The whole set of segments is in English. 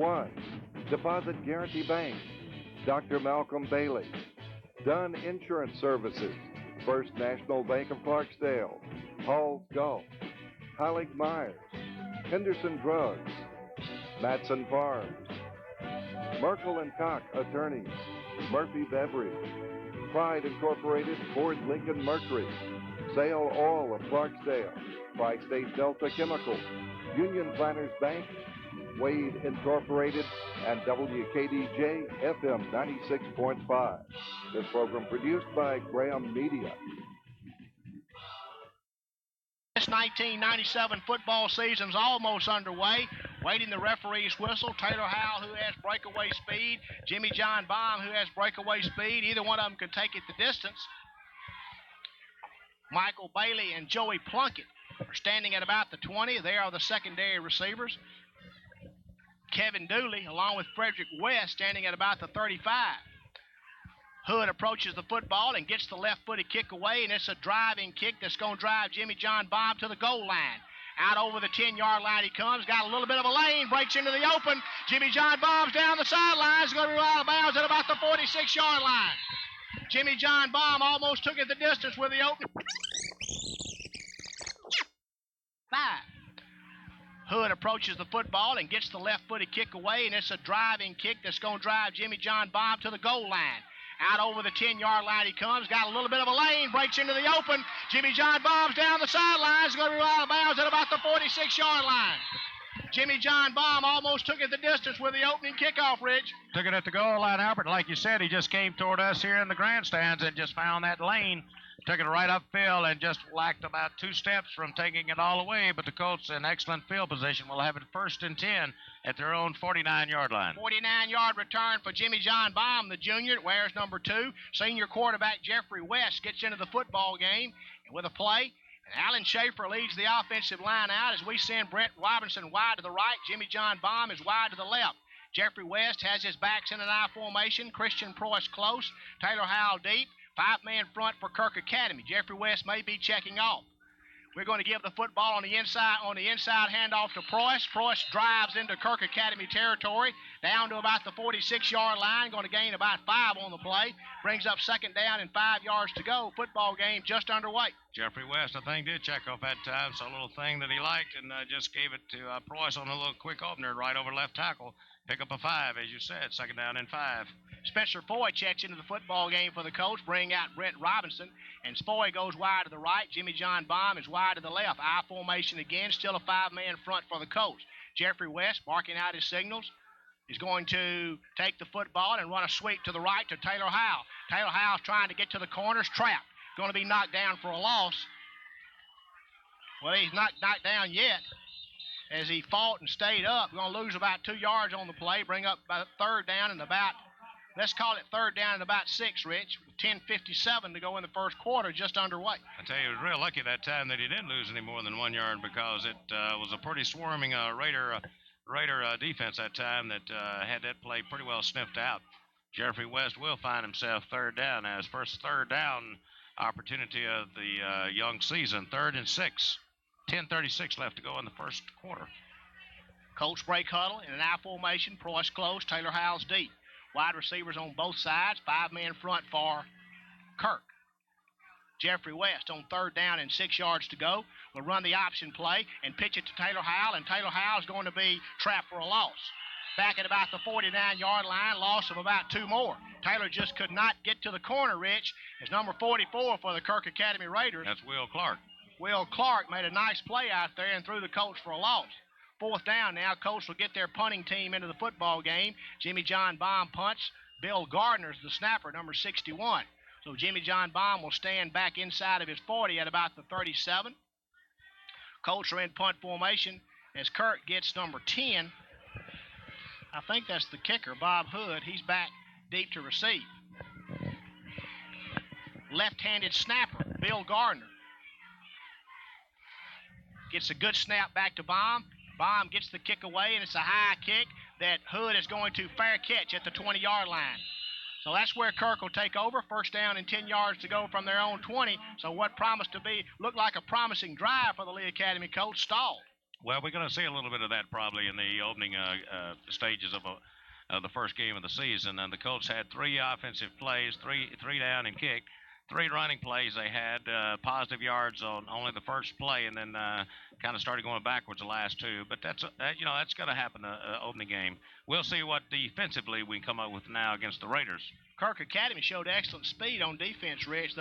One, Deposit Guarantee Bank, Dr. Malcolm Bailey. Dunn Insurance Services, First National Bank of Clarksdale, Hall's Golf, Heilig Myers, Henderson Drugs, Matson Farms, Merkel and Koch Attorneys, Murphy Beverage, Pride Incorporated, Ford Lincoln Mercury, Sale Oil of Clarksdale, Tri-State Delta Chemicals, Union Planners Bank, Wade Incorporated, and WKDJ FM 96.5. This program produced by Graham Media. This 1997 football season's almost underway. Waiting the referee's whistle. Taylor Howell, who has breakaway speed. Jimmy John Baum, who has breakaway speed. Either one of them can take it the distance. Michael Bailey and Joey Plunkett are standing at about the 20. They are the secondary receivers. Kevin Dooley, along with Frederick West, standing at about the 35. Hood approaches the football and gets the left-footed kick away, and it's a driving kick that's going to drive Jimmy John Baum to the goal line. Out over the 10-yard line he comes, got a little bit of a lane, breaks into the open. Jimmy John Baum's down the sidelines, going to be out of bounds at about the 46-yard line. Jimmy John Baum almost took it the distance with the open. 5. Hood approaches the football and gets the left-footed kick away, and it's a driving kick that's going to drive Jimmy John Baum to the goal line. Out over the 10-yard line he comes, got a little bit of a lane, breaks into the open. Jimmy John Baum's down the sidelines, going to be out of bounds at about the 46-yard line. Jimmy John Baum almost took it the distance with the opening kickoff, Rich. Took it at the goal line, Albert. Like you said, he just came toward us here in the grandstands and just found that lane. Took it right upfield and just lacked about 2 steps from taking it all away. But the Colts in excellent field position will have it 1st and 10 at their own 49-yard line. 49-yard return for Jimmy John Baum, the junior. It wears number 2. Senior quarterback Jeffrey West gets into the football game with a play. And Alan Schaefer leads the offensive line out as we send Brent Robinson wide to the right. Jimmy John Baum is wide to the left. Jeffrey West has his backs in an I formation. Christian Preuss close. Taylor Howell deep. 5-man front for Kirk Academy. Jeffrey West may be checking off. We're going to give the football on the inside handoff to Preuss. Preuss drives into Kirk Academy territory, down to about the 46-yard line, going to gain about 5 on the play. Brings up 2nd down and 5 yards to go. Football game just underway. Jeffrey West, I think, did check off that time. So a little thing that he liked and just gave it to Preuss on a little quick opener right over left tackle. Pick up a 5, as you said, 2nd down and 5. Spencer Foy checks into the football game for the Colts, bring out Brent Robinson, and Foy goes wide to the right. Jimmy John Baum is wide to the left. I formation again, still a 5-man front for the Colts. Jeffrey West, barking out his signals, is going to take the football and run a sweep to the right to Taylor Howell. Taylor Howell's trying to get to the corners, trapped. Going to be knocked down for a loss. Well, he's not knocked down yet. As he fought and stayed up, going to lose about 2 yards on the play, bring up about 3rd down and about, let's call it 3rd down and about 6, Rich. 10:57 to go in the first quarter, just underway. I tell you, he was real lucky that time that he didn't lose any more than 1 yard because it was a pretty swarming Raider defense that time that had that play pretty well sniffed out. Jeffrey West will find himself 3rd down as first 3rd down opportunity of the young season. 3rd and 6. 10:36 left to go in the first quarter. Colts break huddle in an I formation. Preuss close. Taylor Howell's deep. Wide receivers on both sides. 5-man front for Kirk. Jeffrey West on 3rd down and 6 yards to go will run the option play and pitch it to Taylor Howell, and Taylor Howell's going to be trapped for a loss. Back at about the 49-yard line, loss of about 2 more. Taylor just could not get to the corner, Rich. It's number 44 for the Kirk Academy Raiders. That's Will Clark. Will Clark made a nice play out there and threw the Colts for a loss. 4th down now. Colts will get their punting team into the football game. Jimmy John Baum punts. Bill Gardner's the snapper, number 61. So Jimmy John Baum will stand back inside of his 40 at about the 37. Colts are in punt formation as Kirk gets number 10. I think that's the kicker, Bob Hood. He's back deep to receive. Left-handed snapper, Bill Gardner. Gets a good snap back to Baum. Baum gets the kick away, and it's a high kick that Hood is going to fair catch at the 20-yard line. So that's where Kirk will take over. 1st down and 10 yards to go from their own 20. So what promised to look like a promising drive for the Lee Academy Colts stalled. Well, we're going to see a little bit of that probably in the opening stages of the first game of the season. And the Colts had 3 offensive plays, three down and kick, 3 running plays. They had positive yards on only the first play, and then kind of started going backwards the last 2. But that's going to happen opening game. We'll see what defensively we come up with now against the Raiders. Kirk Academy showed excellent speed on defense, Rich.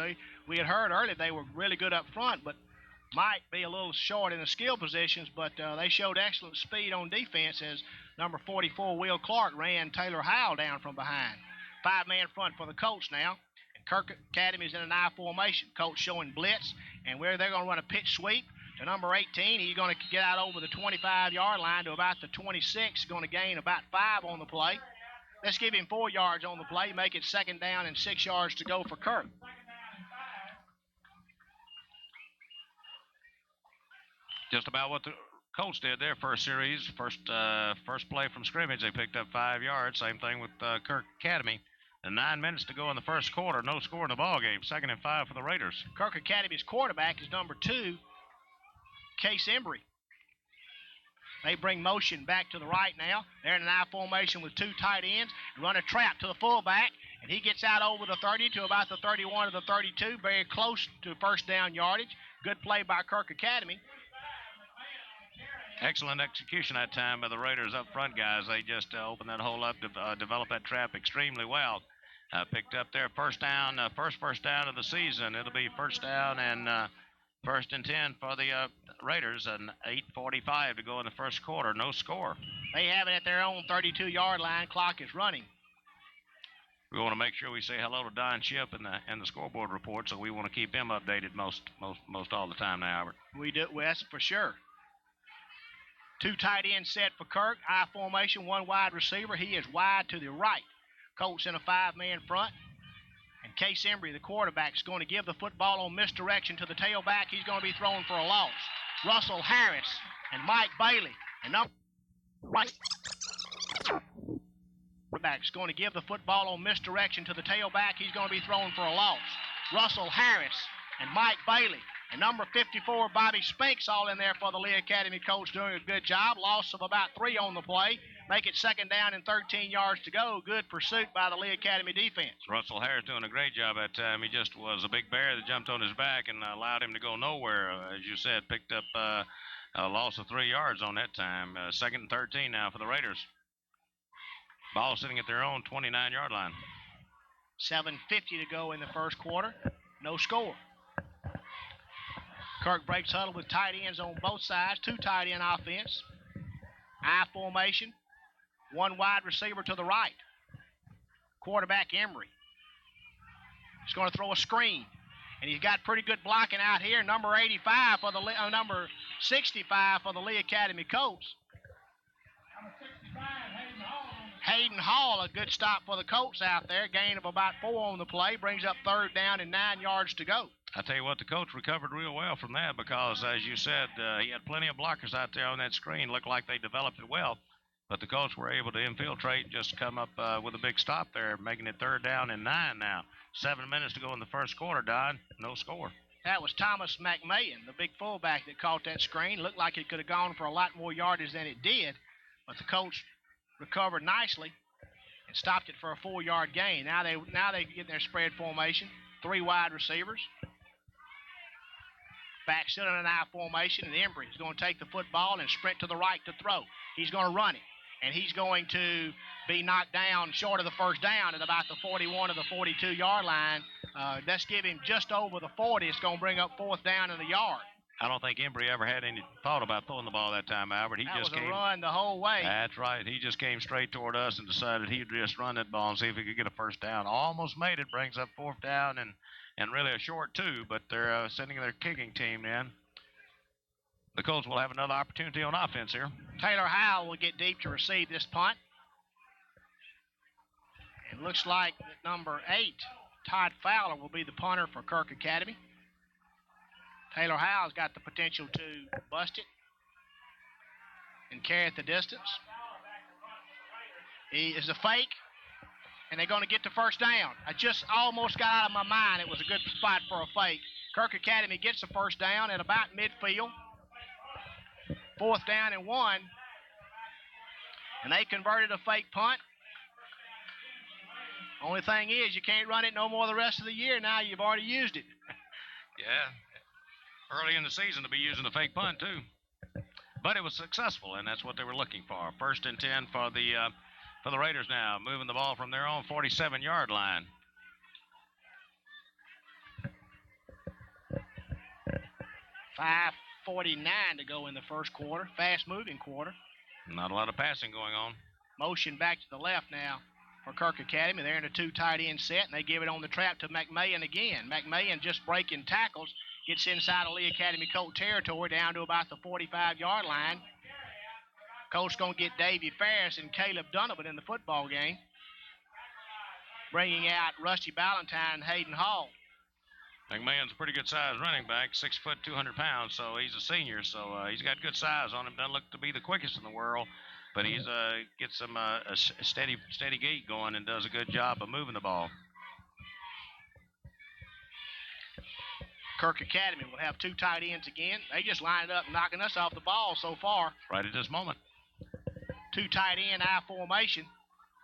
We had heard earlier they were really good up front, but might be a little short in the skill positions, but they showed excellent speed on defense as number 44, Will Clark, ran Taylor Howell down from behind. 5-man front for the Colts now. And Kirk Academy is in an I formation. Colts showing blitz, and where they're going to run a pitch sweep to number 18. He's going to get out over the 25-yard line to about the 26. Going to gain about 5 on the play. Let's give him 4 yards on the play, make it 2nd down and 6 yards to go for Kirk. Just about what the Colts did their first series. First play from scrimmage, they picked up 5 yards. Same thing with Kirk Academy. And 9 minutes to go in the first quarter. No score in the ball game. 2nd and 5 for the Raiders. Kirk Academy's quarterback is number 2, Case Embry. They bring motion back to the right now. They're in an I formation with 2 tight ends. Run a trap to the fullback, and he gets out over the 30 to about the 31 or the 32, very close to first down yardage. Good play by Kirk Academy. Excellent execution that time by the Raiders up front, guys. They just opened that hole up, developed that trap extremely well. Picked up their first down, first down of the season. It'll be first down and 1st and 10 for the Raiders, and 8:45 to go in the first quarter. No score. They have it at their own 32-yard line. Clock is running. We want to make sure we say hello to Don Chip in the scoreboard report, so we want to keep him updated most all the time now, Albert. We do, that's for sure. 2 tight ends set for Kirk. I formation, 1 wide receiver. He is wide to the right. Colts in a 5-man front. And Case Embry, the quarterback, is going to give the football on misdirection to the tailback. He's going to be thrown for a loss. Russell Harris and Mike Bailey. And number right quarterback is going to give the football on misdirection to the tailback. He's going to be thrown for a loss. Russell Harris and Mike Bailey. And number 54, Bobby Spinks, all in there for the Lee Academy coach, doing a good job. Loss of about 3 on the play. Make it 2nd down and 13 yards to go. Good pursuit by the Lee Academy defense. Russell Harris doing a great job that time. He just was a big bear that jumped on his back and allowed him to go nowhere. As you said, picked up a loss of 3 yards on that time. 2nd and 13 now for the Raiders. Ball sitting at their own 29-yard line. 7:50 to go in the first quarter. No score. Kirk breaks huddle with tight ends on both sides. 2 tight end offense. I formation. 1 wide receiver to the right. Quarterback Embry. He's going to throw a screen. And he's got pretty good blocking out here. Number 85 for the number 65 for the Lee Academy Colts. Hayden Hall, a good stop for the Colts out there. Gain of about 4 on the play. Brings up 3rd down and 9 yards to go. I tell you what, the coach recovered real well from that because, as you said, he had plenty of blockers out there on that screen. Looked like they developed it well, but the Colts were able to infiltrate and just come up with a big stop there, making it 3rd down and 9 now. 7 minutes to go in the first quarter, Don. No score. That was Thomas McMahon, the big fullback that caught that screen. Looked like it could have gone for a lot more yardage than it did, but the Colts recovered nicely and stopped it for a 4-yard gain. Now they get their spread formation. 3 wide receivers. Back still in an I formation, and Embry is going to take the football and sprint to the right to throw. He's going to run it, and he's going to be knocked down short of the first down at about the 41 or the 42-yard line. Let's give him just over the 40. It's going to bring up 4th down and a yard. I don't think Embry ever had any thought about throwing the ball that time, Albert. He that just was came. A run the whole way. That's right. He just came straight toward us and decided he'd just run that ball and see if he could get a first down. Almost made it. Brings up 4th down and really a short 2, but they're sending their kicking team in. The Colts will have another opportunity on offense here. Taylor Howell will get deep to receive this punt. It looks like that number 8, Todd Fowler, will be the punter for Kirk Academy. Taylor Howell's got the potential to bust it and carry it the distance. He is a fake, and they're going to get the first down. I just almost got out of my mind. It was a good spot for a fake. Kirk Academy gets the first down at about midfield. 4th down and 1. And they converted a fake punt. Only thing is, you can't run it no more the rest of the year now. You've already used it. Yeah. Early in the season to be using the fake punt, too. But it was successful, and that's what they were looking for. 1st and 10 for the Raiders now, moving the ball from their own 47-yard line. .5:49 to go in the first quarter. Fast-moving quarter. Not a lot of passing going on. Motion back to the left now for Kirk Academy. They're in a 2 tight end set, and they give it on the trap to McMahon again. McMahon just breaking tackles, gets inside of Lee Academy Colt territory down to about the 45-yard line. Colts going to get Davey Ferris and Caleb Donovan in the football game, bringing out Rusty Ballantyne and Hayden Hall. McMahon's a pretty good size running back, 6 foot, 200 pounds, so he's a senior, so he's got good size on him. Doesn't look to be the quickest in the world, but he's gets some a steady gait going and does a good job of moving the ball. Kirk Academy will have 2 tight ends again. They just lined up knocking us off the ball so far. Right at this moment. 2 tight end I formation.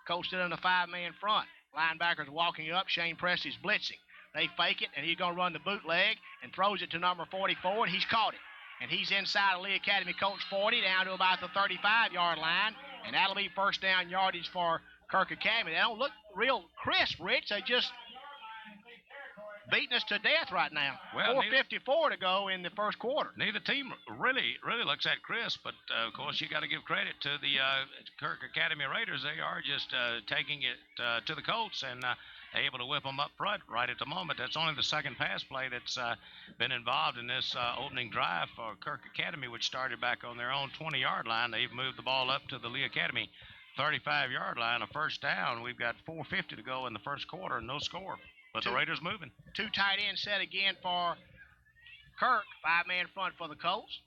Coach still in the 5-man front. Linebackers walking up. Shane Presley's blitzing. They fake it, and he's going to run the bootleg and throws it to number 44, and he's caught it. And he's inside of Lee Academy Coach 40 down to about the 35-yard line, and that'll be 1st down yardage for Kirk Academy. They don't look real crisp, Rich. They just beating us to death right now. Well, 4:54 to go in the first quarter. Neither team really looks that crisp, but of course you got to give credit to the Kirk Academy Raiders. They are just taking it to the Colts and able to whip them up front right at the moment. That's only the second pass play that's been involved in this opening drive for Kirk Academy, which started back on their own 20-yard line. They've moved the ball up to the Lee Academy 35-yard line, a 1st down. We've got 4:50 to go in the first quarter, no score. But the Raiders moving. 2 tight end set again for Kirk. 5-man front for the Colts.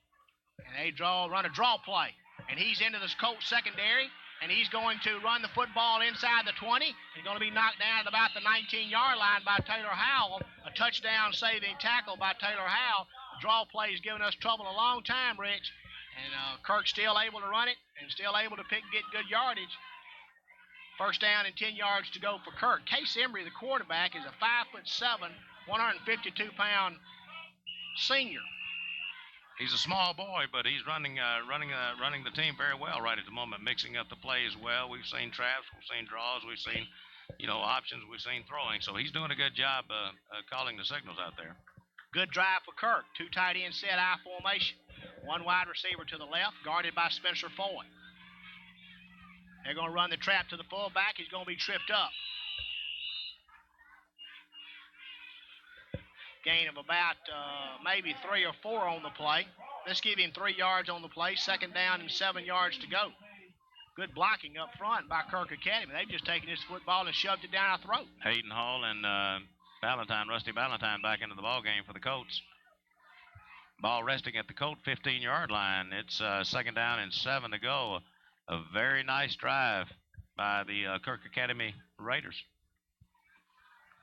And they run a draw play. And he's into this Colts secondary. And he's going to run the football inside the 20. He's going to be knocked down at about the 19-yard line by Taylor Howell. A touchdown saving tackle by Taylor Howell. The draw play has given us trouble a long time, Rich. And Kirk's still able to run it and still able to get good yardage. 1st down and 10 yards to go for Kirk. Case Embry, the quarterback, is a 5'7", 152-pound senior. He's a small boy, but he's running the team very well right at the moment, mixing up the plays well. We've seen traps, we've seen draws, we've seen, options, we've seen throwing. So he's doing a good job calling the signals out there. Good drive for Kirk. 2 tight end set I formation. 1 wide receiver to the left, guarded by Spencer Foy. They're going to run the trap to the fullback. He's going to be tripped up. Gain of about maybe 3 or 4 on the play. Let's give him 3 yards on the play. 2nd down and 7 yards to go. Good blocking up front by Kirk Academy. They've just taken this football and shoved it down our throat. Hayden Hall and Rusty Ballantyne back into the ball game for the Colts. Ball resting at the Colt 15-yard line. It's 2nd down and 7 to go. A very nice drive by the Kirk Academy Raiders.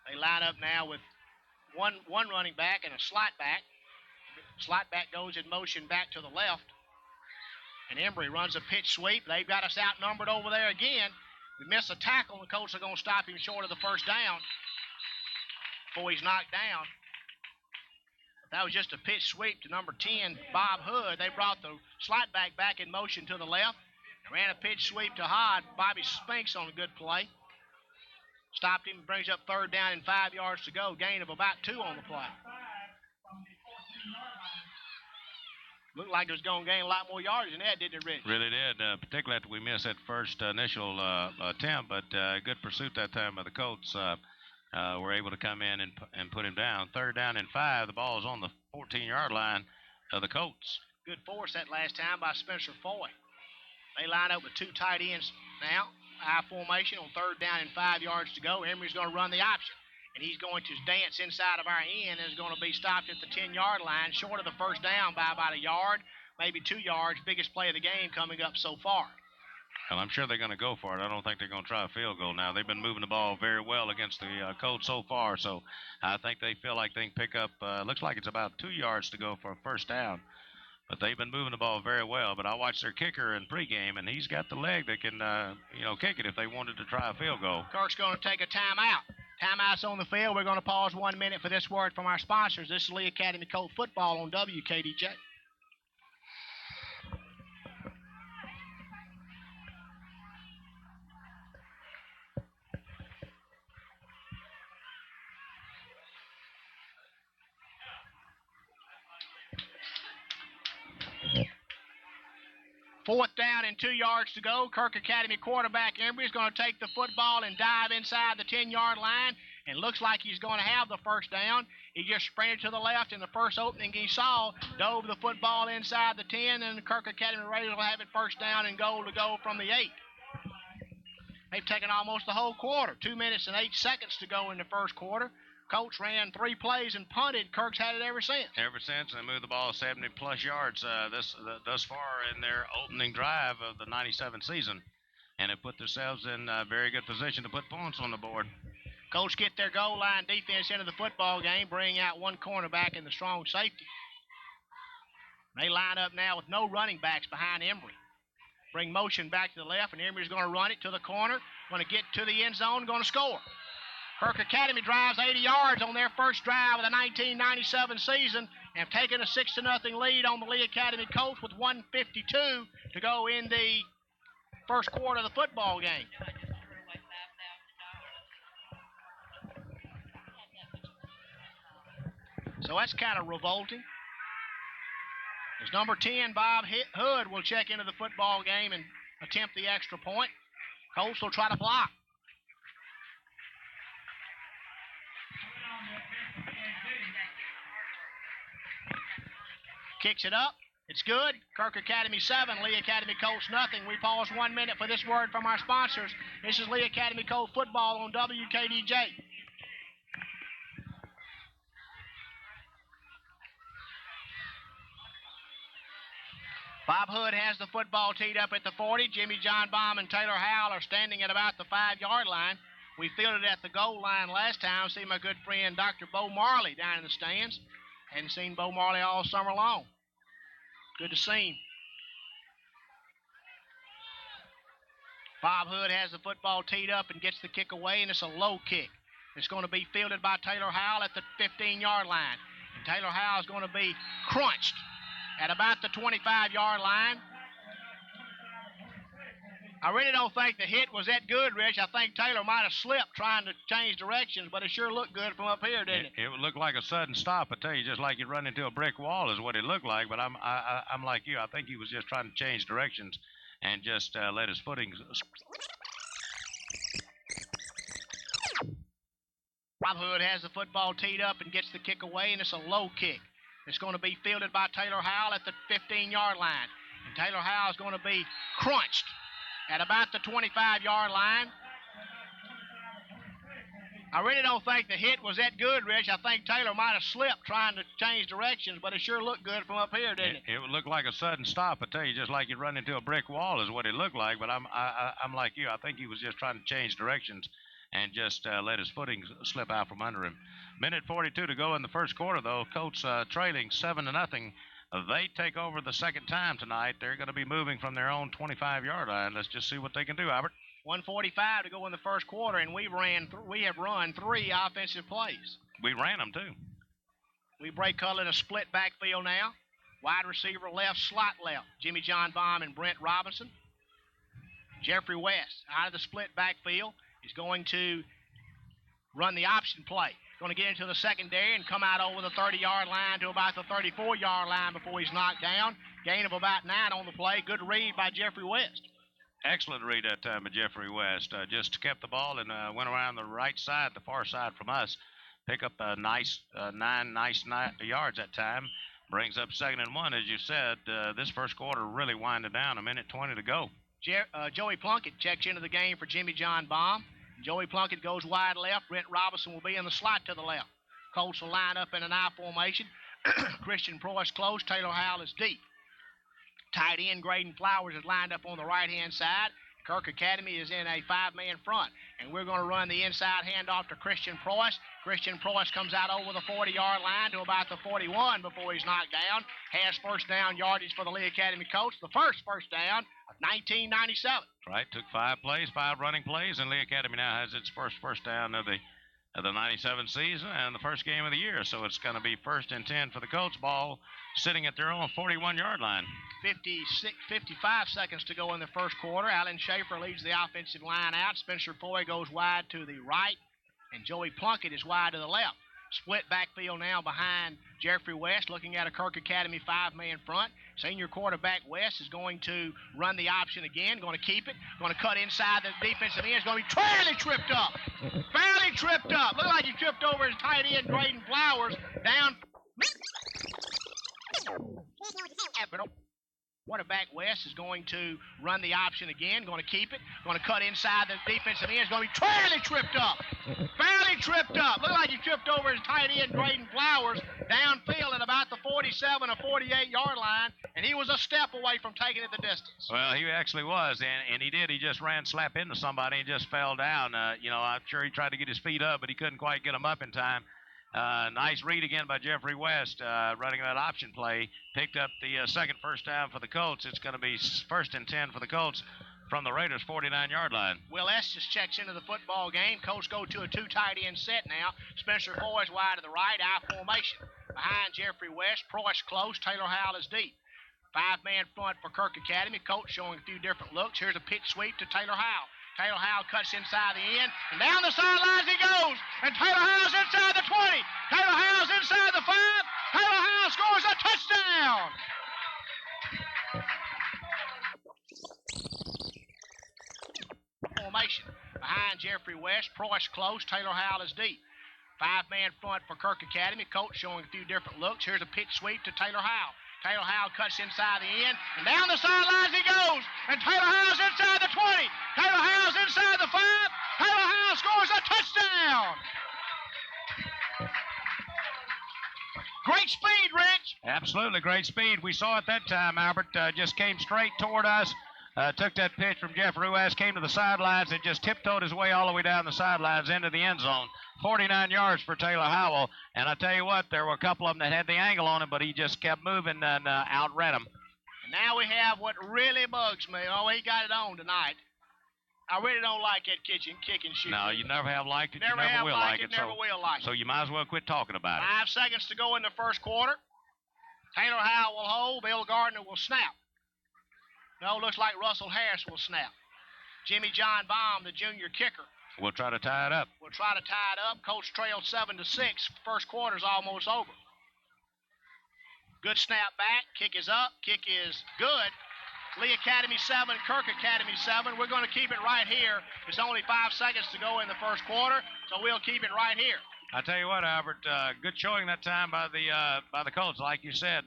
They line up now with one running back and a slot back. Slot back goes in motion back to the left. And Embry runs a pitch sweep. They've got us outnumbered over there again. We miss a tackle, and the Colts are going to stop him short of the 1st down before he's knocked down. That was just a pitch sweep to number 10, Bob Hood. They brought the slot back in motion to the left. Ran a pitch sweep to Hod. Bobby Spinks on a good play. Stopped him, brings up 3rd down and 5 yards to go. Gain of about 2 on the play. Looked like it was going to gain a lot more yards than that, didn't it, Rich? Really did, particularly after we missed that first initial attempt, but good pursuit that time by the Colts. Were able to come in and put him down. 3rd down and 5. The ball is on the 14-yard line of the Colts. Good force that last time by Spencer Foy. They line up with 2 tight ends now. I formation on 3rd down and 5 yards to go. Emery's going to run the option. And he's going to dance inside of our end and is going to be stopped at the 10-yard line, short of the 1st down by about a yard, maybe 2 yards. Biggest play of the game coming up so far. Well, I'm sure they're going to go for it. I don't think they're going to try a field goal now. They've been moving the ball very well against the Colts so far, so I think they feel like they can pick up, looks like it's about 2 yards to go for a 1st down. But they've been moving the ball very well. But I watched their kicker in pregame, and he's got the leg that can, kick it if they wanted to try a field goal. Kirk's going to take a timeout. Timeout's on the field. We're going to pause 1 minute for this word from our sponsors. This is Lee Academy Colt Football on WKDJ. Fourth down and 2 yards to go. Kirk Academy quarterback Embry is going to take the football and dive inside the 10-yard line. And looks like he's going to have the first down. He just sprinted to the left in the first opening he saw, dove the football inside the 10, and the Kirk Academy Raiders will have it first down and goal to go from the 8. They've taken almost the whole quarter. 2 minutes and 8 seconds to go in the first quarter. Colts ran 3 plays and punted. Kirk's had it ever since. Ever since. They moved the ball 70-plus yards thus far in their opening drive of the 97 season, and have put themselves in a very good position to put points on the board. Colts get their goal line defense into the football game, bring out one cornerback and the strong safety. They line up now with no running backs behind Embry. Bring motion back to the left, and Embry's going to run it to the corner, going to get to the end zone, going to score. Kirk Academy drives 80 yards on their first drive of the 1997 season and have taken a 6-0 lead on the Lee Academy Colts with 1:52 to go in the first quarter of the football game. So that's kind of revolting. As number 10, Bob Hood, will check into the football game and attempt the extra point. Colts will try to block. Kicks it up. It's good. Kirk Academy 7, Lee Academy Colts nothing. We pause 1 minute for this word from our sponsors. This is Lee Academy Colt Football on WKDJ. Bob Hood has the football teed up at the 40. Jimmy John Baum and Taylor Howell are standing at about the 5-yard line. We fielded at the goal line last time. See my good friend Dr. Bo Marley down in the stands. Hadn't seen Bo Marley all summer long. Good to see him. Bob Hood has the football teed up and gets the kick away, and it's a low kick. It's going to be fielded by Taylor Howell at the 15-yard line. And Taylor Howell is going to be crunched at about the 25-yard line. I really don't think the hit was that good, Rich. I think Taylor might have slipped trying to change directions, but it sure looked good from up here, didn't it? It would look like a sudden stop. I tell you, just like you'd run into a brick wall is what it looked like. But I'm like you. I think he was just trying to change directions and just let his footing. Bob Hood has the football teed up and gets the kick away, and it's a low kick. It's going to be fielded by Taylor Howell at the 15-yard line. And Taylor Howell is going to be crunched at about the 25-yard line. I really don't think the hit was that good, Rich. I think Taylor might have slipped trying to change directions, but it sure looked good from up here, didn't it? It would look like a sudden stop. I tell you, just like you'd run into a brick wall is what it looked like. But I'm like you. I think he was just trying to change directions and just let his footing slip out from under him. Minute 42 to go in the first quarter, though. Colts trailing 7-0. They take over the second time tonight. They're going to be moving from their own 25-yard line. Let's just see what they can do, Albert. 1:45 to go in the first quarter, and we have run 3 offensive plays. We ran them, too. We break color in a split backfield now. Wide receiver left, slot left. Jimmy John Baum and Brent Robinson. Jeffrey West out of the split backfield is going to run the option play. Going to get into the secondary and come out over the 30-yard line to about the 34-yard line before he's knocked down. Gain of about 9 on the play. Good read by Jeffrey West. Excellent read that time by Jeffrey West. Just kept the ball and went around the right side, the far side from us. Pick up a nice 9 yards that time. Brings up 2nd and 1, as you said. This first quarter really winding down. 1:20 to go. Joey Plunkett checks into the game for Jimmy John Baum. Joey Plunkett goes wide left. Brent Robinson will be in the slot to the left. Colts will line up in an I formation. Christian Preuss close. Taylor Howell is deep. Tight end Graydon Flowers is lined up on the right-hand side. Kirk Academy is in a 5-man front, and we're going to run the inside handoff to Christian Preuss. Christian Preuss comes out over the 40-yard line to about the 41 before he's knocked down. Has first down yardage for the Lee Academy coach, the first down of 1997. Right, took 5 plays, 5 running plays, and Lee Academy now has its first down of the 97 season and the first game of the year. So it's going to be 1st and 10 for the Colts. Ball sitting at their own 41-yard line. 55 seconds to go in the first quarter. Alan Schaefer leads the offensive line out. Spencer Foy goes wide to the right, and Joey Plunkett is wide to the left. Split backfield now behind Jeffrey West, looking at a Kirk Academy 5-man front. Senior quarterback West is going to run the option again, going to keep it, going to cut inside the defensive end. It's going to be fairly tripped up. Fairly tripped up. Looked like he tripped over his tight end, Graydon Flowers, down. Quarterback West is going to run the option again, going to keep it, going to cut inside the defensive end. It's going to be fairly tripped up. Fairly tripped up. Looked like he tripped over his tight end, Graydon Flowers, downfield at about the 47 or 48-yard line, and he was a step away from taking it the distance. Well, he actually was, and he did. He just ran slap into somebody and just fell down. I'm sure he tried to get his feet up, but he couldn't quite get them up in time. Nice read again by Jeffrey West, running that option play. Picked up the second first down for the Colts. It's going to be 1st and 10 for the Colts from the Raiders' 49-yard line. Will Estes checks into the football game. Colts go to a 2 tight end set now. Spencer Foy's wide to the right, I formation. Behind Jeffrey West, Preuss close, Taylor Howell is deep. 5-man front for Kirk Academy. Coach showing a few different looks. Here's a pitch sweep to Taylor Howell. Taylor Howell cuts inside the end, and down the sidelines he goes. And Taylor Howell's inside the 20. Taylor Howell's inside the 5. Taylor Howell scores a touchdown. Formation. Behind Jeffrey West, Preuss close, Taylor Howell is deep. 5-man front for Kirk Academy. Coach showing a few different looks. Here's a pitch sweep to Taylor Howell. Taylor Howell cuts inside the end, and down the sidelines he goes. And Taylor Howell's inside the 20. Taylor Howell's inside the 5. Taylor Howell scores a touchdown. Great speed, Rich. Absolutely great speed. We saw it that time, Albert. Just came straight toward us. Took that pitch from Jeffrey West, came to the sidelines, and just tiptoed his way all the way down the sidelines into the end zone. 49 yards for Taylor Howell. And I tell you what, there were a couple of them that had the angle on him, but he just kept moving and outran them. And now we have what really bugs me. Oh, he got it on tonight. I really don't like that kick and shoot. No, you never have liked it. Never you never have will like it. Never will like it. So you might as well quit talking about it. 5 seconds to go in the first quarter. Taylor Howell will hold. Bill Gardner will snap. No, looks like Russell Harris will snap. Jimmy John Baum, the junior kicker. We'll try to tie it up. We'll try to tie it up. Colts trail 7-6. First quarter's almost over. Good snap back. Kick is up. Kick is good. Lee Academy 7, Kirk Academy 7. We're going to keep it right here. It's only 5 seconds to go in the first quarter, so we'll keep it right here. I tell you what, Albert, good showing that time by the Colts. Like you said,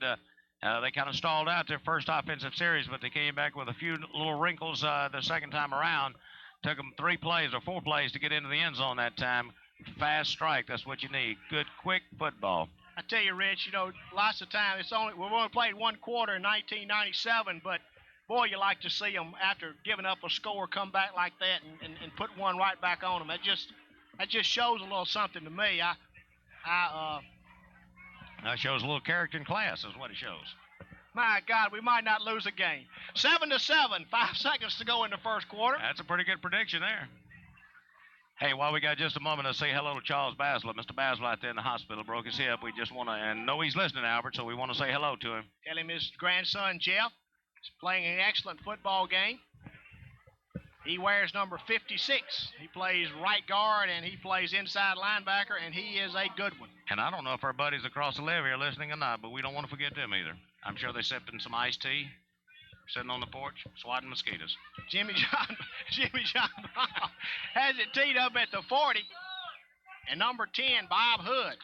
they kind of stalled out their first offensive series, but they came back with a few little wrinkles the second time around. Took them 3 plays or 4 plays to get into the end zone that time. Fast strike, that's what you need. Good, quick football. I tell you, Rich, lots of time. We've only played 1 quarter in 1997, but boy, you like to see them after giving up a score come back like that and put one right back on them. That just shows a little something to me. That shows a little character and class is what it shows. My God, we might not lose a game. 7-7, 5 seconds to go in the first quarter. That's a pretty good prediction there. Hey, while we got just a moment to say hello to Charles Basler. Mr. Basler out there in the hospital broke his hip. We just want to, and know he's listening, Albert, so we want to say hello to him. Tell him his grandson, Jeff, is playing an excellent football game. He wears number 56. He plays right guard, and he plays inside linebacker, and he is a good one. And I don't know if our buddies across the levee are listening or not, but we don't want to forget them either. I'm sure they're sipping some iced tea, sitting on the porch, swatting mosquitoes. Jimmy John Bob has it teed up at the 40. And number 10, Bob Hood,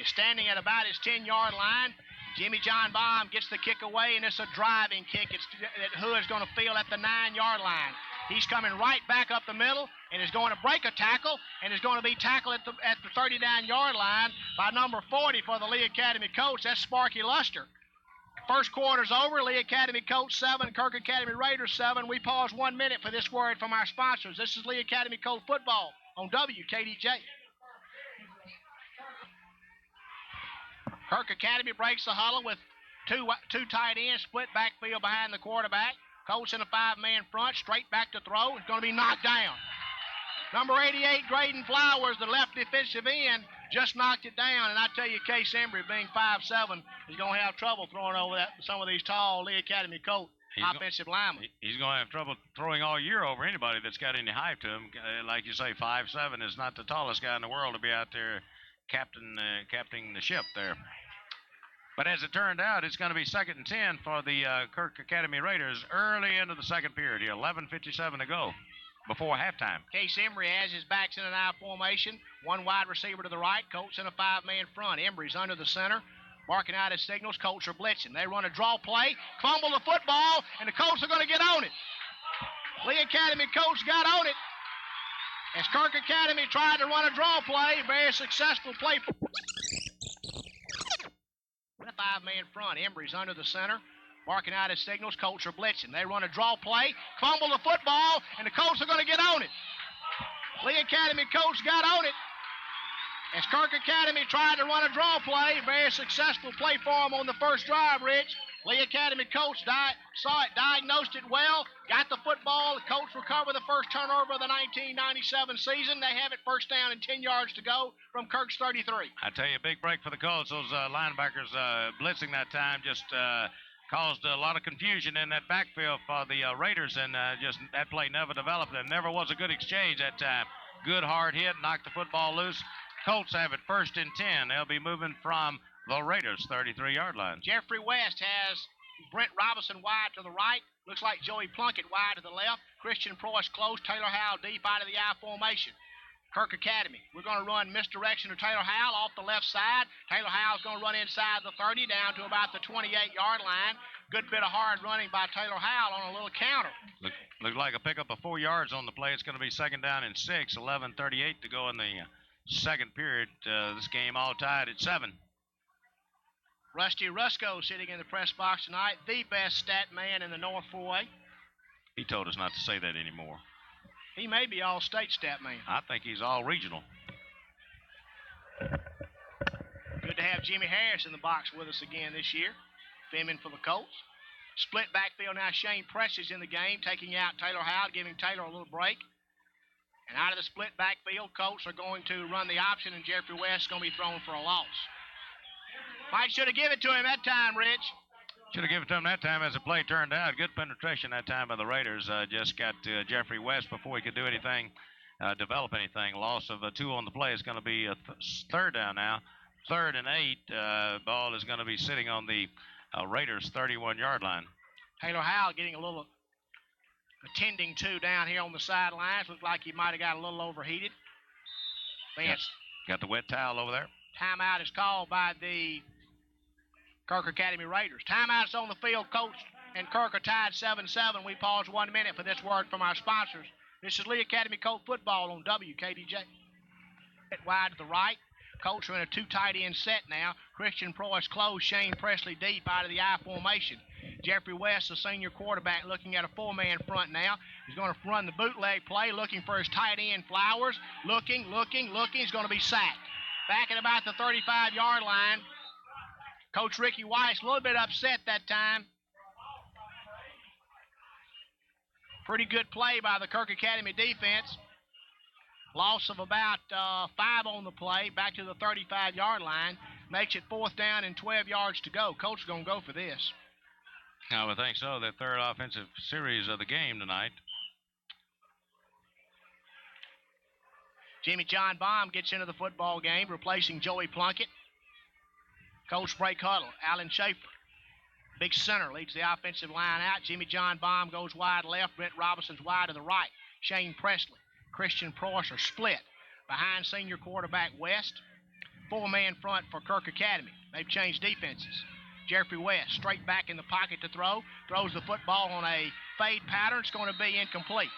is standing at about his 10-yard line. Jimmy John Baum gets the kick away, and it's a driving kick. That Hood's going to field at the 9-yard line. He's coming right back up the middle and is going to break a tackle and is going to be tackled at the 39-yard line by number 40 for the Lee Academy coach. That's Sparky Luster. First quarter's over. Lee Academy Colts 7, Kirk Academy Raiders 7. We pause 1 minute for this word from our sponsors. This is Lee Academy Colt football on WKDJ. Kirk Academy breaks the huddle with two tight ends, split backfield behind the quarterback. Colts in a 5-man front, straight back to throw. It's going to be knocked down. Number 88, Graydon Flowers, the left defensive end, just knocked it down. And I tell you, Case Embry, being 5'7", is going to have trouble throwing over some of these tall Lee Academy Colt offensive linemen. He's going to have trouble throwing all year over anybody that's got any height to him. Like you say, 5'7" is not the tallest guy in the world to be out there captaining the ship there. But as it turned out, it's going to be 2nd and 10 for the Kirk Academy Raiders early into the second period. 11:57 to go before halftime. Case Embry has his backs in an I formation. One wide receiver to the right. Colts in a 5-man front. Embry's under the center, marking out his signals. Colts are blitzing. They run a draw play, fumble the football, and the Colts are going to get on it. Lee Academy Colts got on it as Kirk Academy tried to run a draw play. Very successful play. 5-man front. Embry's under the center, marking out his signals. Colts are blitzing. They run a draw play, fumble the football, and the Colts are going to get on it. Lee Academy Colts got on it as Kirk Academy tried to run a draw play. Very successful play for them on the first drive, Rich. Lee Academy Colts saw it, diagnosed it well, got the football. The Colts recover the first turnover of the 1997 season. They have it first down and 10 yards to go from Kirk's 33. I tell you, a big break for the Colts. Those linebackers blitzing that time just caused a lot of confusion in that backfield for the Raiders, and just that play never developed. There never was a good exchange that time. Good hard hit, knocked the football loose. Colts have it 1st and 10. They'll be moving from the Raiders' 33-yard line. Jeffrey West has Brent Robinson wide to the right. Looks like Joey Plunkett wide to the left. Christian Preuss close. Taylor Howell deep out of the I formation. Kirk Academy. We're going to run misdirection to Taylor Howell off the left side. Taylor Howell's going to run inside the 30 down to about the 28-yard line. Good bit of hard running by Taylor Howell on a little counter. Looks like a pickup of 4 yards on the play. It's going to be 2nd down and 6. 11:38 to go in the second period. This game all tied at 7. Rusty Rusko sitting in the press box tonight, the best stat man in the North 4A. He told us not to say that anymore. He may be all-state stat man. I think he's all regional. Good to have Jimmy Harris in the box with us again this year, filming for the Colts. Split backfield now. Shane Press is in the game, taking out Taylor Howell, giving Taylor a little break. And out of the split backfield, Colts are going to run the option, and Jeffrey West is going to be thrown for a loss. Might should have given it to him that time, Rich. Should have given it to him that time as the play turned out. Good penetration that time by the Raiders. Just got Jeffrey West before he could do anything, develop anything. Loss of 2 on the play is going to be a 3rd down now. 3rd and 8. Ball is going to be sitting on the Raiders' 31-yard line. Taylor Howell getting a little attending to down here on the sidelines. Looked like he might have got a little overheated. Got the wet towel over there. Timeout is called by the Kirk Academy Raiders. Timeout's on the field. Coach and Kirk are tied 7-7. We pause 1 minute for this word from our sponsors. This is Lee Academy Colt football on WKDJ. Wide to the right. Colts are in a 2 tight end set now. Christian Preuss close. Shane Presley deep out of the I formation. Jeffrey West, the senior quarterback, looking at a 4-man front now. He's going to run the bootleg play, looking for his tight end Flowers. Looking. He's going to be sacked. Back at about the 35-yard line. Coach Ricky Weiss a little bit upset that time. Pretty good play by the Kirk Academy defense. Loss of about 5 on the play, back to the 35-yard line. Makes it 4th down and 12 yards to go. Coach is going to go for this. I would think so. Their 3rd offensive series of the game tonight. Jimmy John Baum gets into the football game, replacing Joey Plunkett. Coach break huddle. Alan Schaefer, big center, leads the offensive line out. Jimmy John Baum goes wide left. Brent Robinson's wide to the right. Shane Presley, Christian Preuss are split behind senior quarterback West. 4-man front for Kirk Academy. They've changed defenses. Jeffrey West straight back in the pocket to throw. Throws the football on a fade pattern. It's going to be incomplete.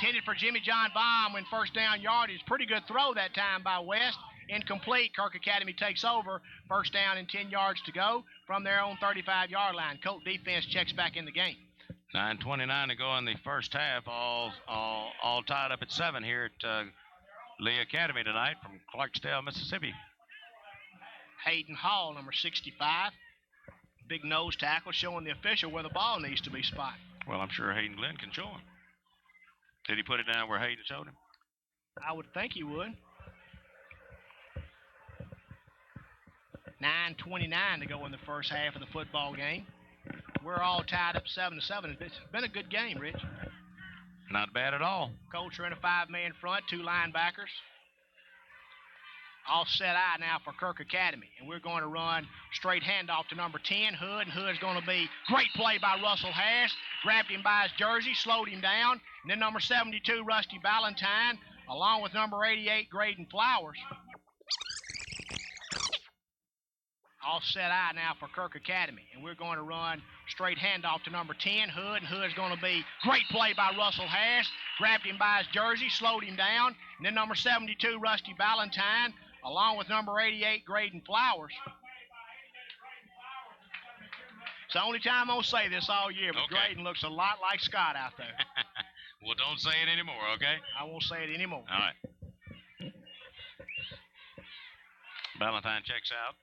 Intended for Jimmy John Baum when 1st down yardage. Pretty good throw that time by West. incomplete. Kirk Academy takes over. First down and 10 yards to go from their own 35-yard line. Colt defense checks back in the game. 9:29 to go in the first half. All tied up at 7 here at Lee Academy tonight from Clarksdale, Mississippi. Hayden Hall, number 65. Big nose tackle showing the official where the ball needs to be spotted. Well, I'm sure Hayden Glenn can show him. Did he put it down where Hayden showed him? I would think he would. 9:29 to go in the first half of the football game. We're all tied up 7-7. It's been a good game, Rich. Not bad at all. Colts are in a 5-man front, 2 linebackers. Offset eye now for Kirk Academy. And we're going to run straight handoff to number 10, Hood. And Hood's going to be great play by Russell Harris. Grabbed him by his jersey, slowed him down. And then number 72, Rusty Ballantyne, along with number 88, Graydon Flowers. Offset eye now for Kirk Academy. And we're going to run straight handoff to number 10, Hood. And Hood's going to be great play by Russell Harris. Grabbed him by his jersey, slowed him down. And then number 72, Rusty Ballantyne, along with number 88, Graydon Flowers. It's the only time I'm going to say this all year, but okay. Graydon looks a lot like Scott out there. Well, don't say it anymore, okay? I won't say it anymore. All right. Ballantyne checks out.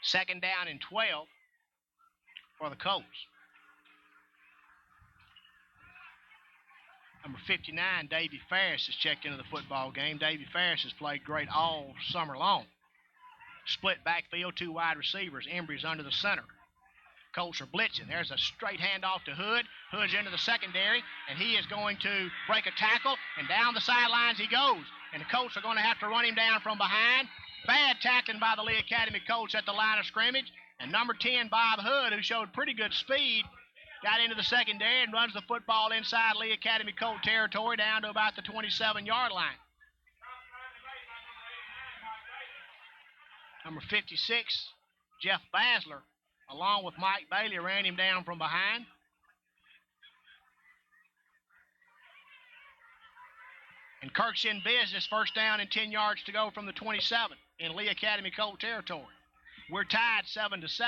Second down and 12 for the Colts. Number 59, Davey Ferris, has checked into the football game. Davey Ferris has played great all summer long. Split backfield, 2 wide receivers. Embry's under the center. Colts are blitzing. There's a straight handoff to Hood. Hood's into the secondary, and he is going to break a tackle, and down the sidelines he goes. And the Colts are going to have to run him down from behind. Bad tackling by the Lee Academy Colts at the line of scrimmage. And number 10, Bob Hood, who showed pretty good speed, got into the secondary and runs the football inside Lee Academy Colt territory down to about the 27-yard line. Number 56, Jeff Basler, along with Mike Bailey, ran him down from behind. And Kirk's in business. First down and 10 yards to go from the 27 in Lee Academy Colt territory. We're tied 7-7.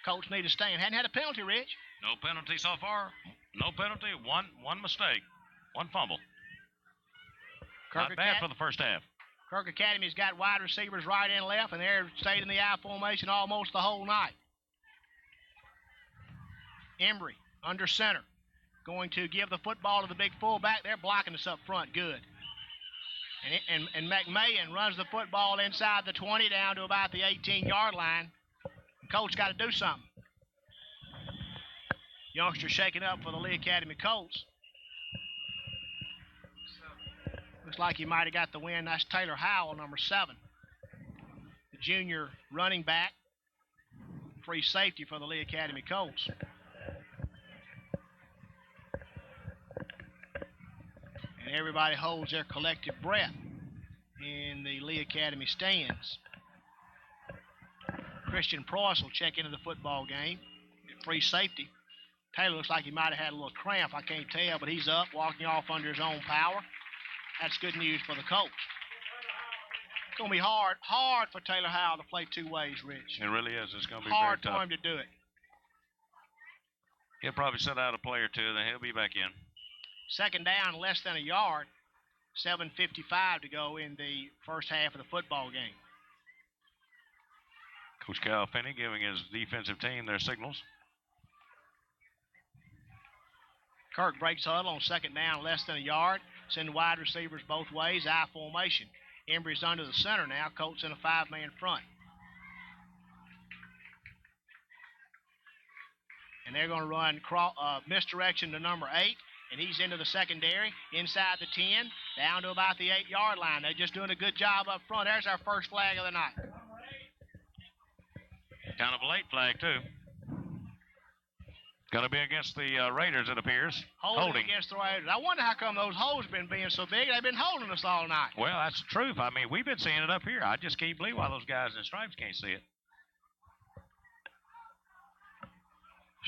Colts need to stay. And hadn't had a penalty, Rich. No penalty so far. No penalty. One mistake. One fumble. Not bad for the first half. Kirk Academy's got wide receivers right and left, and they're stayed in the I formation almost the whole night. Embry under center. Going to give the football to the big fullback. They're blocking us up front good. And McMahon runs the football inside the 20 down to about the 18-yard line. Colts got to do something. Youngster shaking up for the Lee Academy Colts. Looks like he might have got the win. That's Taylor Howell, number 7. The junior running back. Free safety for the Lee Academy Colts. And everybody holds their collective breath in the Lee Academy stands. Christian Preuss will check into the football game. Free safety. Taylor looks like he might have had a little cramp. I can't tell, but he's up, walking off under his own power. That's good news for the Colts. It's going to be hard for Taylor Howell to play 2 ways, Rich. It really is. It's going to be hard very tough. for him to do it. He'll probably set out a play or two, then he'll be back in. Second down, less than a yard. 7:55 to go in the first half of the football game. Coach Cal Finney giving his defensive team their signals. Kirk breaks huddle on second down, less than a yard. Send wide receivers both ways, I formation. Embry's under the center now. Colts in a 5-man front. And they're going to run misdirection to number 8. And he's into the secondary, inside the 10, down to about the 8-yard line. They're just doing a good job up front. There's our first flag of the night. Kind of a late flag, too. Going to be against the Raiders, it appears. Holding against the Raiders. I wonder how come those holes been being so big. They've been holding us all night. Well, that's the truth. I mean, we've been seeing it up here. I just can't believe why those guys in stripes can't see it.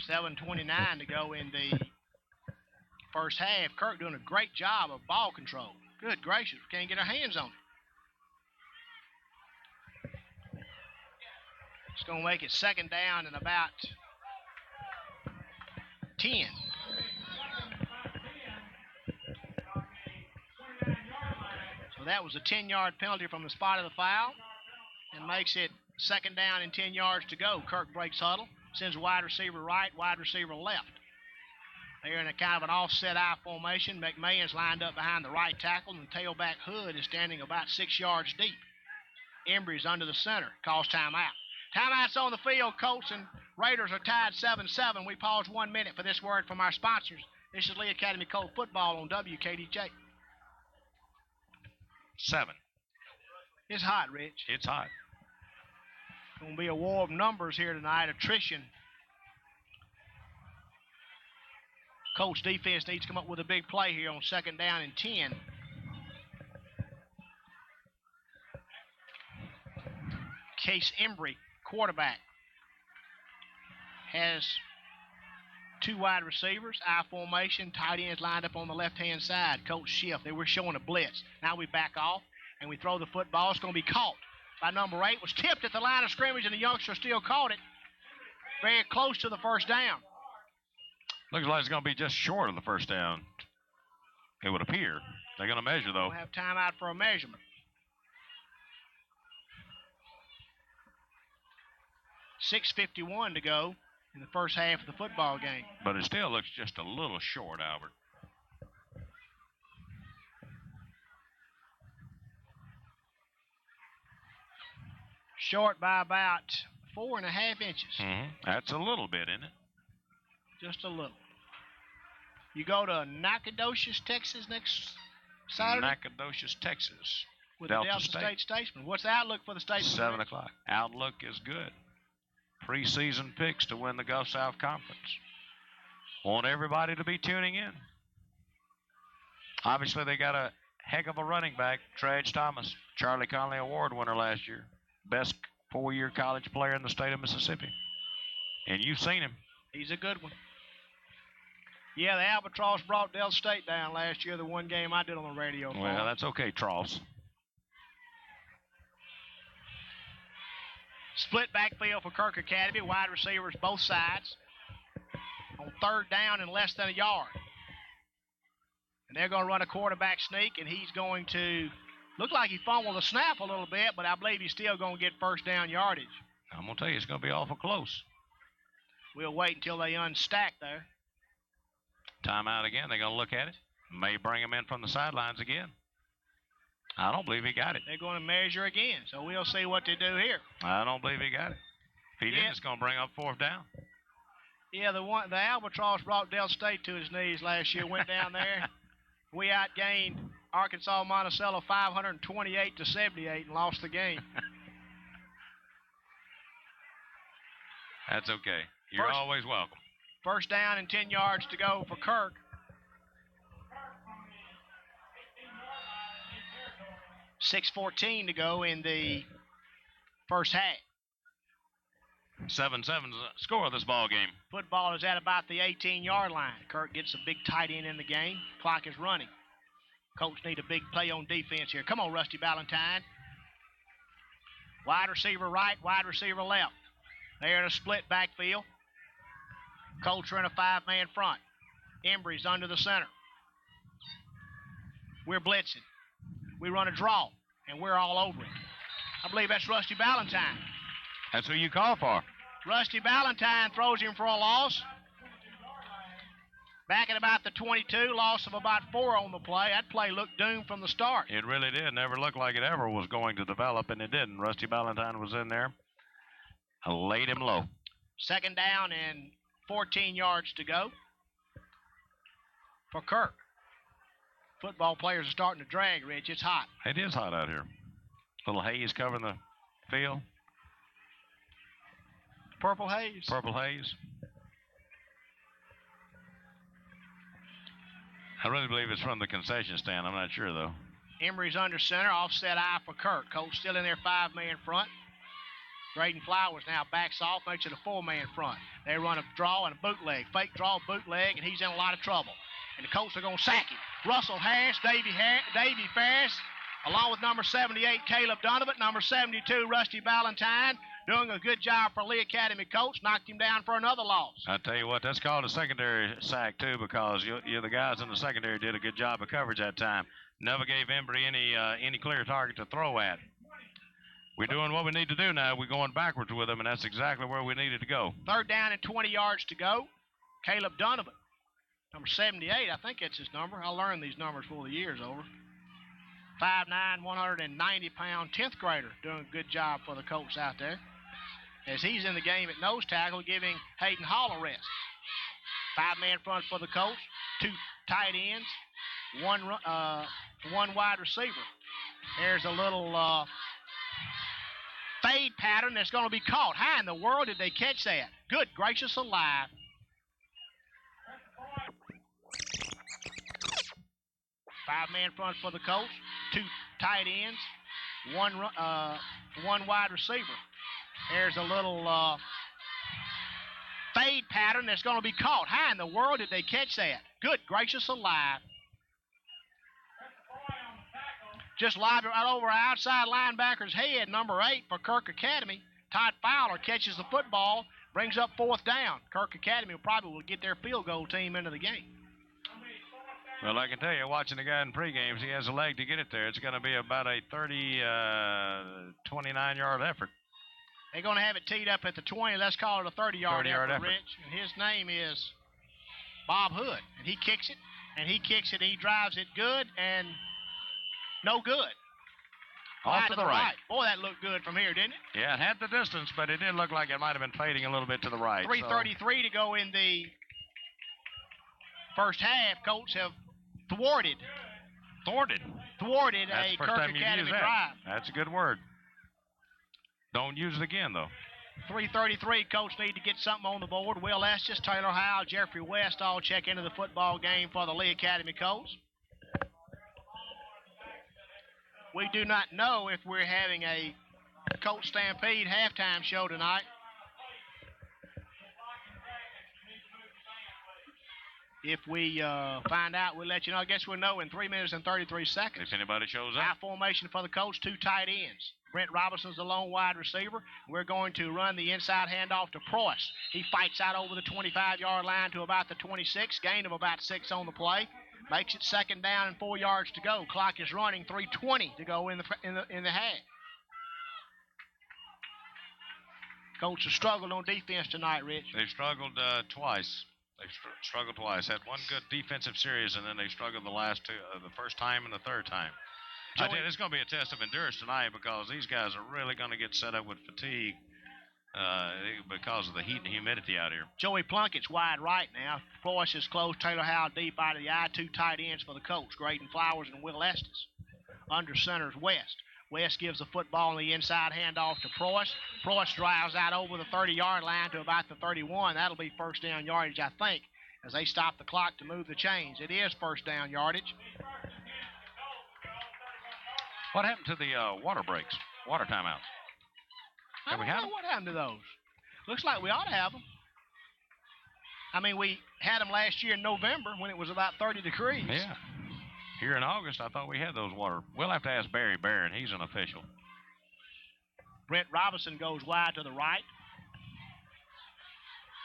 7:29 to go in the first half. Kirk doing a great job of ball control. Good gracious, we can't get our hands on it. It's going to make it second down and about 10. So that was a 10-yard penalty from the spot of the foul and makes it second down and 10 yards to go. Kirk breaks huddle, sends wide receiver right, wide receiver left. They're in a kind of an offset I formation. McMahon's lined up behind the right tackle, and the tailback Hood is standing about 6 yards deep. Embry's under the center, calls timeout. Timeout's on the field. Colts and Raiders are tied 7-7. We pause 1 minute for this word from our sponsors. This is Lee Academy Colt football on WKDJ. 7. It's hot, Rich. It's hot. Going to be a war of numbers here tonight. Attrition. Colts defense needs to come up with a big play here on second down and 10. Case Embry, quarterback, has 2 wide receivers, I formation, tight ends lined up on the left-hand side. Coach shift. They were showing a blitz. Now we back off and we throw the football. It's going to be caught by number 8. Was tipped at the line of scrimmage, and the youngster still caught it. Very close to the first down. Looks like it's going to be just short of the first down. It would appear. They're going to measure, though. We'll have timeout for a measurement. 6:51 to go in the first half of the football game. But it still looks just a little short, Albert. Short by about 4.5 inches. Mm-hmm. That's a little bit, isn't it? Just a little. You go to Nacogdoches, Texas next Saturday? Nacogdoches, Texas. With the Delta State Statesman. What's the outlook for the Statesman? 7 o'clock. Outlook is good. Preseason picks to win the Gulf South Conference. Want everybody to be tuning in. Obviously, they got a heck of a running back, Trage Thomas, Charlie Conley Award winner last year. Best 4-year college player in the state of Mississippi. And you've seen him. He's a good one. Yeah, the Albatross brought Delta State down last year, the one game I did on the radio. Well, that's okay, Tross. Split backfield for Kirk Academy. Wide receivers both sides. On third down and less than a yard. And they're going to run a quarterback sneak, and he's going to look like he fumbled the snap a little bit, but I believe he's still going to get first down yardage. I'm going to tell you, it's going to be awful close. We'll wait until they unstack there. Timeout again. They're going to look at it. May bring him in from the sidelines again. I don't believe he got it. They're going to measure again, so we'll see what they do here. I don't believe he got it. If he didn't, it's going to bring up fourth down. Yeah, the Albatross brought Delta State to his knees last year. Went down there. We outgained Arkansas Monticello 528-78 and lost the game. That's okay. You're always welcome. First down and 10 yards to go for Kirk. 6:14 to go in the first half. 7-7 is the score of this ball game. Football is at about the 18-yard line. Kirk gets a big tight end in the game. Clock is running. Colts need a big play on defense here. Come on, Rusty Ballantyne. Wide receiver right, wide receiver left. They're in a split backfield. Colts are in a 5-man front. Embry's under the center. We're blitzing. We run a draw, and we're all over it. I believe that's Rusty Ballantyne. That's who you call for. Rusty Ballantyne throws him for a loss. Back at about the 22, loss of about 4 on the play. That play looked doomed from the start. It really did. Never looked like it ever was going to develop, and it didn't. Rusty Ballantyne was in there. I laid him low. Second down and 14 yards to go for Kirk. Football players are starting to drag, Rich. It's hot. It is hot out here. Little haze covering the field. Purple haze. Purple haze. I really believe it's from the concession stand. I'm not sure, though. Embry's under center. Offset I for Kirk. Colts still in their 5-man front. Graydon Flowers now backs off, makes it a 4-man front. They run a draw and a bootleg. Fake draw, bootleg, and he's in a lot of trouble. And the Colts are going to sack him. Russell Harris, Davy Ferris, along with number 78, Caleb Donovan, number 72, Rusty Ballantyne, doing a good job for Lee Academy Colts. Knocked him down for another loss. I tell you what, that's called a secondary sack, too, because you the guys in the secondary did a good job of coverage that time. Never gave Embry any clear target to throw at. We're doing what we need to do now. We're going backwards with them, and that's exactly where we needed to go. 3rd down and 20 yards to go. Caleb Donovan, number 78, I think that's his number. I learned these numbers before the year's over. 5'9", 190-pound 10th grader, doing a good job for the Colts out there. As he's in the game at nose tackle, giving Hayden Hall a rest. 5-man front for the Colts, 2 tight ends, one wide receiver. There's a little fade pattern that's going to be caught. How in the world did they catch that? Good gracious alive. Five-man front for the Colts, 2 tight ends, one wide receiver. There's a little fade pattern that's going to be caught. How in the world did they catch that? Good gracious alive. Just lobbed it right over our outside linebacker's head, number 8 for Kirk Academy. Todd Fowler catches the football, brings up 4th down. Kirk Academy will get their field goal team into the game. Well, I can tell you, watching the guy in pre-games, he has a leg to get it there. It's going to be about a 29-yard effort. They're going to have it teed up at the 20. Let's call it a 30-yard effort, Rich. And his name is Bob Hood. And he kicks it, and he drives it good, and no good. Off to the right. Boy, that looked good from here, didn't it? Yeah, it had the distance, but it did look like it might have been fading a little bit to the right. 3:33 to go in the first half. Colts have thwarted a Kirk Academy drive. That's a good word. Don't use it again, though. 3:33, Colts need to get something on the board. Will Estes, Taylor Howell, Jeffrey West all check into the football game for the Lee Academy Colts. We do not know if we're having a Colts Stampede halftime show tonight. If we find out, we'll let you know. I guess we'll know in 3 minutes and 33 seconds. If anybody shows up. High formation for the Colts, 2 tight ends. Brent Robinson's the lone wide receiver. We're going to run the inside handoff to Preuss. He fights out over the 25-yard line to about the 26, gain of about 6 on the play. Makes it 2nd down and 4 yards to go. Clock is running, 3:20 to go in the half. Colts have struggled on defense tonight, Rich. They've struggled twice. They've struggled twice. Had one good defensive series, and then they struggled the last 2, the first time and the third time. I tell you, it's going to be a test of endurance tonight because these guys are really going to get set up with fatigue because of the heat and humidity out here. Joey Plunkett's wide right now. Preuss is close. Taylor Howell deep out of the eye. 2 tight ends for the Colts, Graydon Flowers and Will Estes. Under center's West. West gives the football on the inside handoff to Preuss. Preuss drives out over the 30-yard line to about the 31. That'll be first down yardage, I think, as they stop the clock to move the chains. It is first down yardage. What happened to the water breaks, water timeouts? I don't know what happened to those. Looks like we ought to have them. I mean, we had them last year in November when it was about 30 degrees. Yeah. Here in August, I thought we had those water. We'll have to ask Barry Barron. He's an official. Brent Robinson goes wide to the right.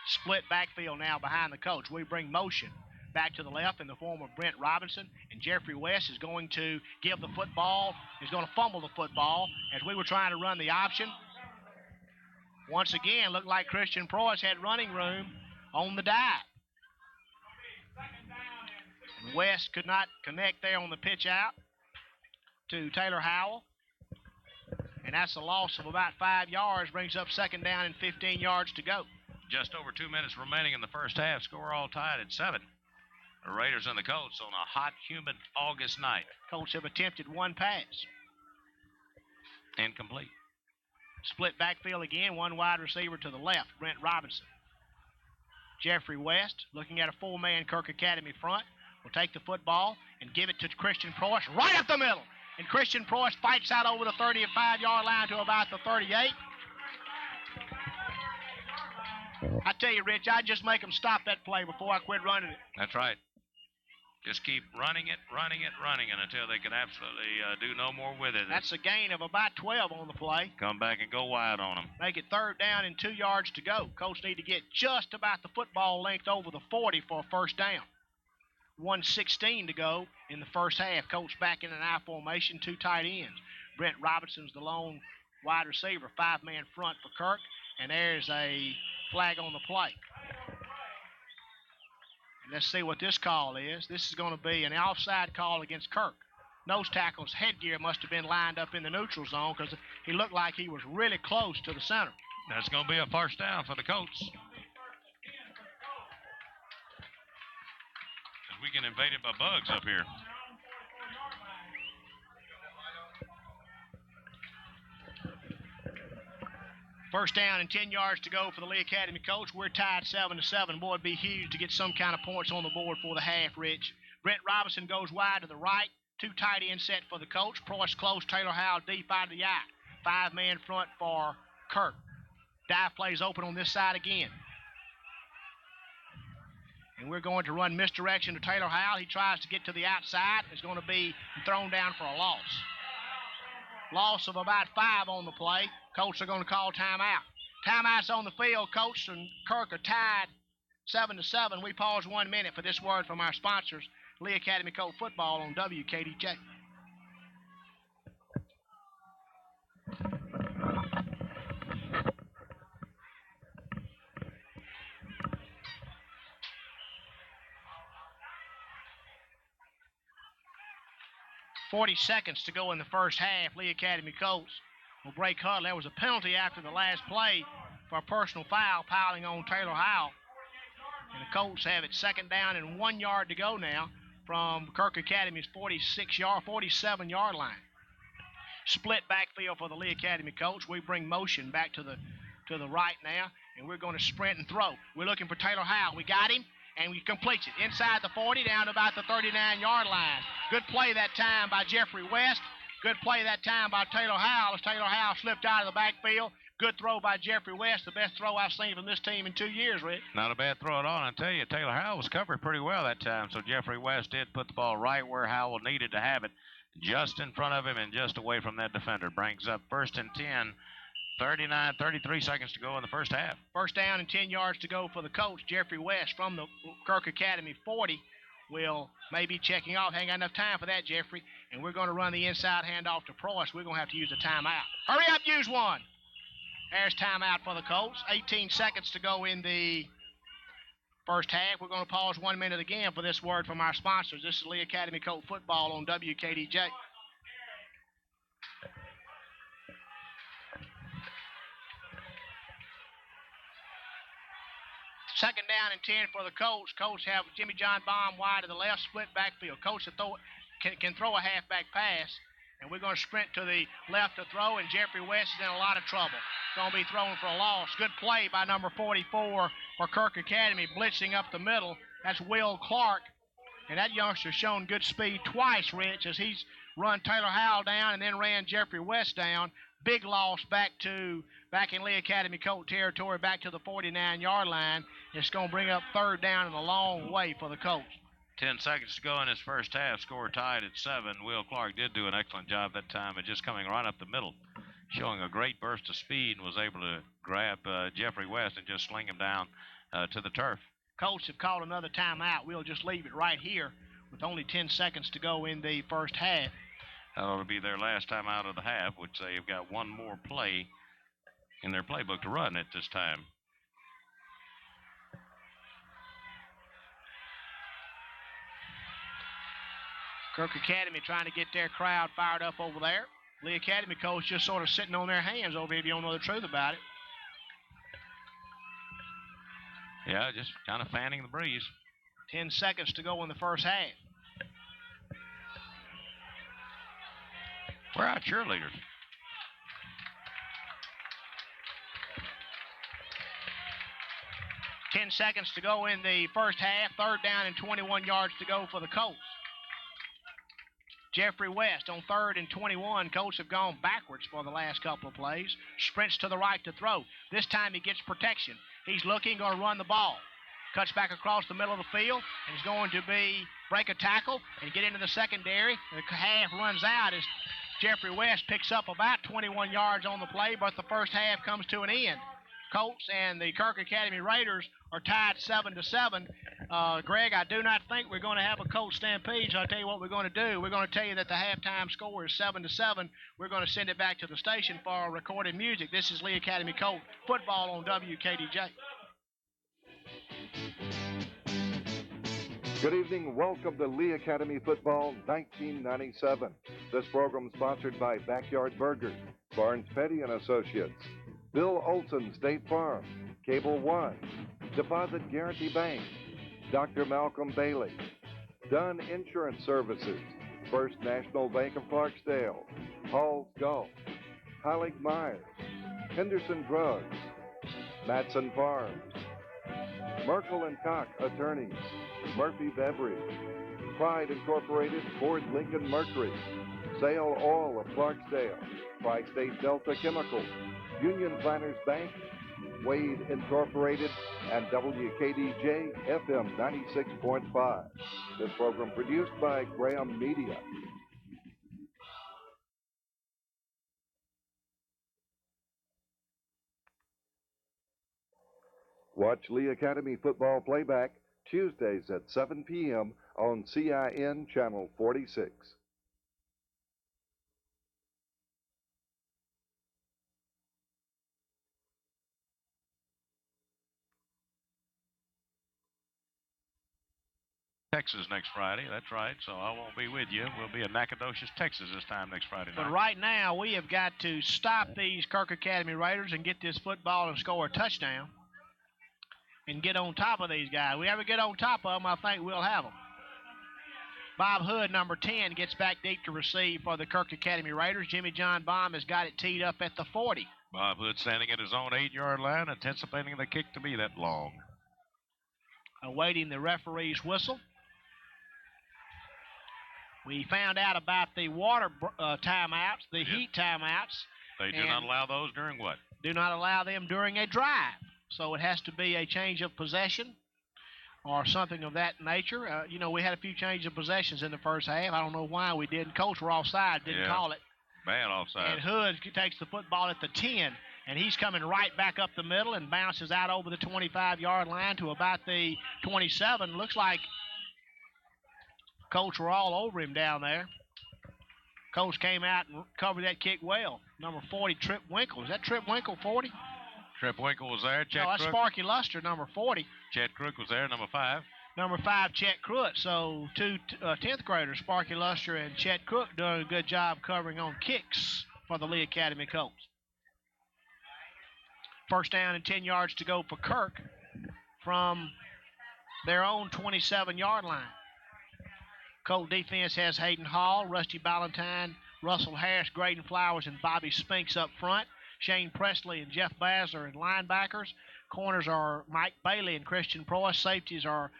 Split backfield now behind the coach. We bring motion back to the left in the form of Brent Robinson. And Jeffrey West is going to give the football. He's going to fumble the football as we were trying to run the option. Once again, looked like Christian Preuss had running room on the dive. And West could not connect there on the pitch out to Taylor Howell. And that's a loss of about 5 yards, brings up 2nd down and 15 yards to go. Just over 2 minutes remaining in the first half. Score all tied at 7. The Raiders and the Colts on a hot, humid August night. Colts have attempted 1 pass. Incomplete. Split backfield again, 1 wide receiver to the left, Brent Robinson. Jeffrey West, looking at a 4-man Kirk Academy front, will take the football and give it to Christian Preuss right up the middle. And Christian Preuss fights out over the 35-yard line to about the 38. I tell you, Rich, I'd just make them stop that play before I quit running it. That's right. Just keep running it until they can absolutely do no more with it. That's a gain of about 12 on the play. Come back and go wide on them. Make it 3rd down and 2 yards to go. Colts need to get just about the football length over the 40 for a first down. 1:16 to go in the first half. Colts back in an I formation, 2 tight ends. Brent Robinson's the lone wide receiver, 5-man front for Kirk, and there's a flag on the play. And let's see what this call is. This is going to be an offside call against Kirk. Nose tackle's headgear must have been lined up in the neutral zone because he looked like he was really close to the center. That's going to be a first down for the Colts. We get invaded by bugs up here. First down and 10 yards to go for the Lee Academy Colts. We're tied 7-7. Boy, it'd be huge to get some kind of points on the board for the half, Rich. Brent Robinson goes wide to the right. 2 tight end set for the Colts. Price close, Taylor Howell deep out of the eye. 5-man front for Kirk. Dive plays open on this side again. And we're going to run misdirection to Taylor Howell. He tries to get to the outside. It's going to be thrown down for a loss. Loss of about 5 on the play. Colts are going to call timeout. Timeout's on the field. Colts and Kirk are tied 7-7. We pause 1 minute for this word from our sponsors, Lee Academy Colt Football on WKDJ. .40 seconds to go in the first half. Lee Academy Colts will break huddle. There was a penalty after the last play for a personal foul piling on Taylor Howell. And the Colts have it 2nd down and 1 yard to go now from Kirk Academy's 47-yard line. Split backfield for the Lee Academy Colts. We bring motion back to the right now, and we're going to sprint and throw. We're looking for Taylor Howell. We got him, and we completes it inside the 40 down to about the 39-yard line. Good play that time by Jeffrey West. Good play that time by Taylor Howell as Taylor Howell slipped out of the backfield. Good throw by Jeffrey West, the best throw I've seen from this team in 2 years, Rick. Not a bad throw at all. I tell you, Taylor Howell was covered pretty well that time, so Jeffrey West did put the ball right where Howell needed to have it, just in front of him and just away from that defender. Brings up 1st and 10, 33 seconds to go in the first half. First down and 10 yards to go for the Colts. Jeffrey West from the Kirk Academy 40 will maybe checking off. Ain't got enough time for that, Jeffrey. And we're going to run the inside handoff to Price. We're going to have to use a timeout. Hurry up, use one. There's timeout for the Colts. 18 seconds to go in the first half. We're going to pause 1 minute again for this word from our sponsors. This is Lee Academy Colt Football on WKDJ. Second down and 10 for the Colts. Colts have Jimmy John Baum wide to the left, split backfield. Colts can throw a halfback pass, and we're going to sprint to the left to throw, and Jeffrey West is in a lot of trouble. Going to be thrown for a loss. Good play by number 44 for Kirk Academy, blitzing up the middle. That's Will Clark, and that youngster's shown good speed twice, Rich, as he's run Taylor Howell down and then ran Jeffrey West down. Big loss back in Lee Academy Colt territory, back to the 49-yard line. It's going to bring up 3rd down and a long way for the Colts. 10 seconds to go in this first half. Score tied at 7. Will Clark did do an excellent job that time of just coming right up the middle, showing a great burst of speed, and was able to grab Jeffrey West and just sling him down to the turf. Colts have called another timeout. We'll just leave it right here with only 10 seconds to go in the first half. That ought to be their last time out of the half, which they've got one more play in their playbook to run at this time. Kirk Academy trying to get their crowd fired up over there. Lee Academy coach just sort of sitting on their hands over here if you don't know the truth about it. Yeah, just kind of fanning the breeze. 10 seconds to go in the first half. Where are our cheerleaders? Ten seconds to go in the first half. 3rd down and 21 yards to go for the Colts. Jeffrey West on 3rd and 21. Colts have gone backwards for the last couple of plays. Sprints to the right to throw. This time he gets protection. He's looking, going to run the ball. Cuts back across the middle of the field, and he's going to break a tackle and get into the secondary. The half runs out as Jeffrey West picks up about 21 yards on the play, but the first half comes to an end. Colts and the Kirk Academy Raiders are tied 7-7. Greg, I do not think we're going to have a Colts stampede, so I'll tell you what we're going to do. We're going to tell you that the halftime score is 7-7. We're going to send it back to the station for recorded music. This is Lee Academy Colt football on WKDJ. Good evening. Welcome to Lee Academy Football 1997. This program sponsored by Backyard Burgers, Barnes Petty and Associates, Bill Olson State Farm, Cable One, Deposit Guarantee Bank, Dr. Malcolm Bailey, Dunn Insurance Services, First National Bank of Clarksdale, Hall's Golf, Heilig Myers, Henderson Drugs, Matson Farms, Merkel and Koch Attorneys, Murphy Beverage, Pride Incorporated, Ford Lincoln Mercury, Sale Oil of Clarksdale, Tri-State Delta Chemicals, Union Planners Bank, Wade Incorporated, and WKDJ FM 96.5. This program produced by Graham Media. Watch Lee Academy football playback Tuesdays at 7 p.m. on CIN Channel 46. Texas next Friday. That's right. So I won't be with you. We'll be in Nacogdoches, Texas this time next Friday night. But right now, we have got to stop these Kirk Academy Raiders and get this football and score a touchdown and get on top of these guys. We ever get on top of them, I think we'll have them. Bob Hood, number 10, gets back deep to receive for the Kirk Academy Raiders. Jimmy John Baum has got it teed up at the 40. Bob Hood standing at his own 8-yard line, anticipating the kick to be that long. Awaiting the referee's whistle. We found out about the water timeouts, the heat timeouts. They do not allow those during what? Do not allow them during a drive. So it has to be a change of possession or something of that nature. We had a few changes of possessions in the first half. I don't know why we didn't. Colts were offside, didn't call it. Bad offside. And Hood takes the football at the 10, and he's coming right back up the middle and bounces out over the 25-yard line to about the 27. Looks like Colts were all over him down there. Colts came out and covered that kick well. Number 40, Trip Winkle. Is that Trip Winkle, 40? Trip Winkle was there. No, that's Sparky Luster, number 40. Chet Crook was there, number 5. Number 5, Chet Crook. So 2 10th graders, Sparky Luster and Chet Crook, doing a good job covering on kicks for the Lee Academy Colts. First down and 10 yards to go for Kirk from their own 27-yard line. Colt defense has Hayden Hall, Rusty Ballantyne, Russell Harris, Graydon Flowers, and Bobby Spinks up front. Shane Presley and Jeff Basler and linebackers. Corners are Mike Bailey and Christian Preuss. Safeties are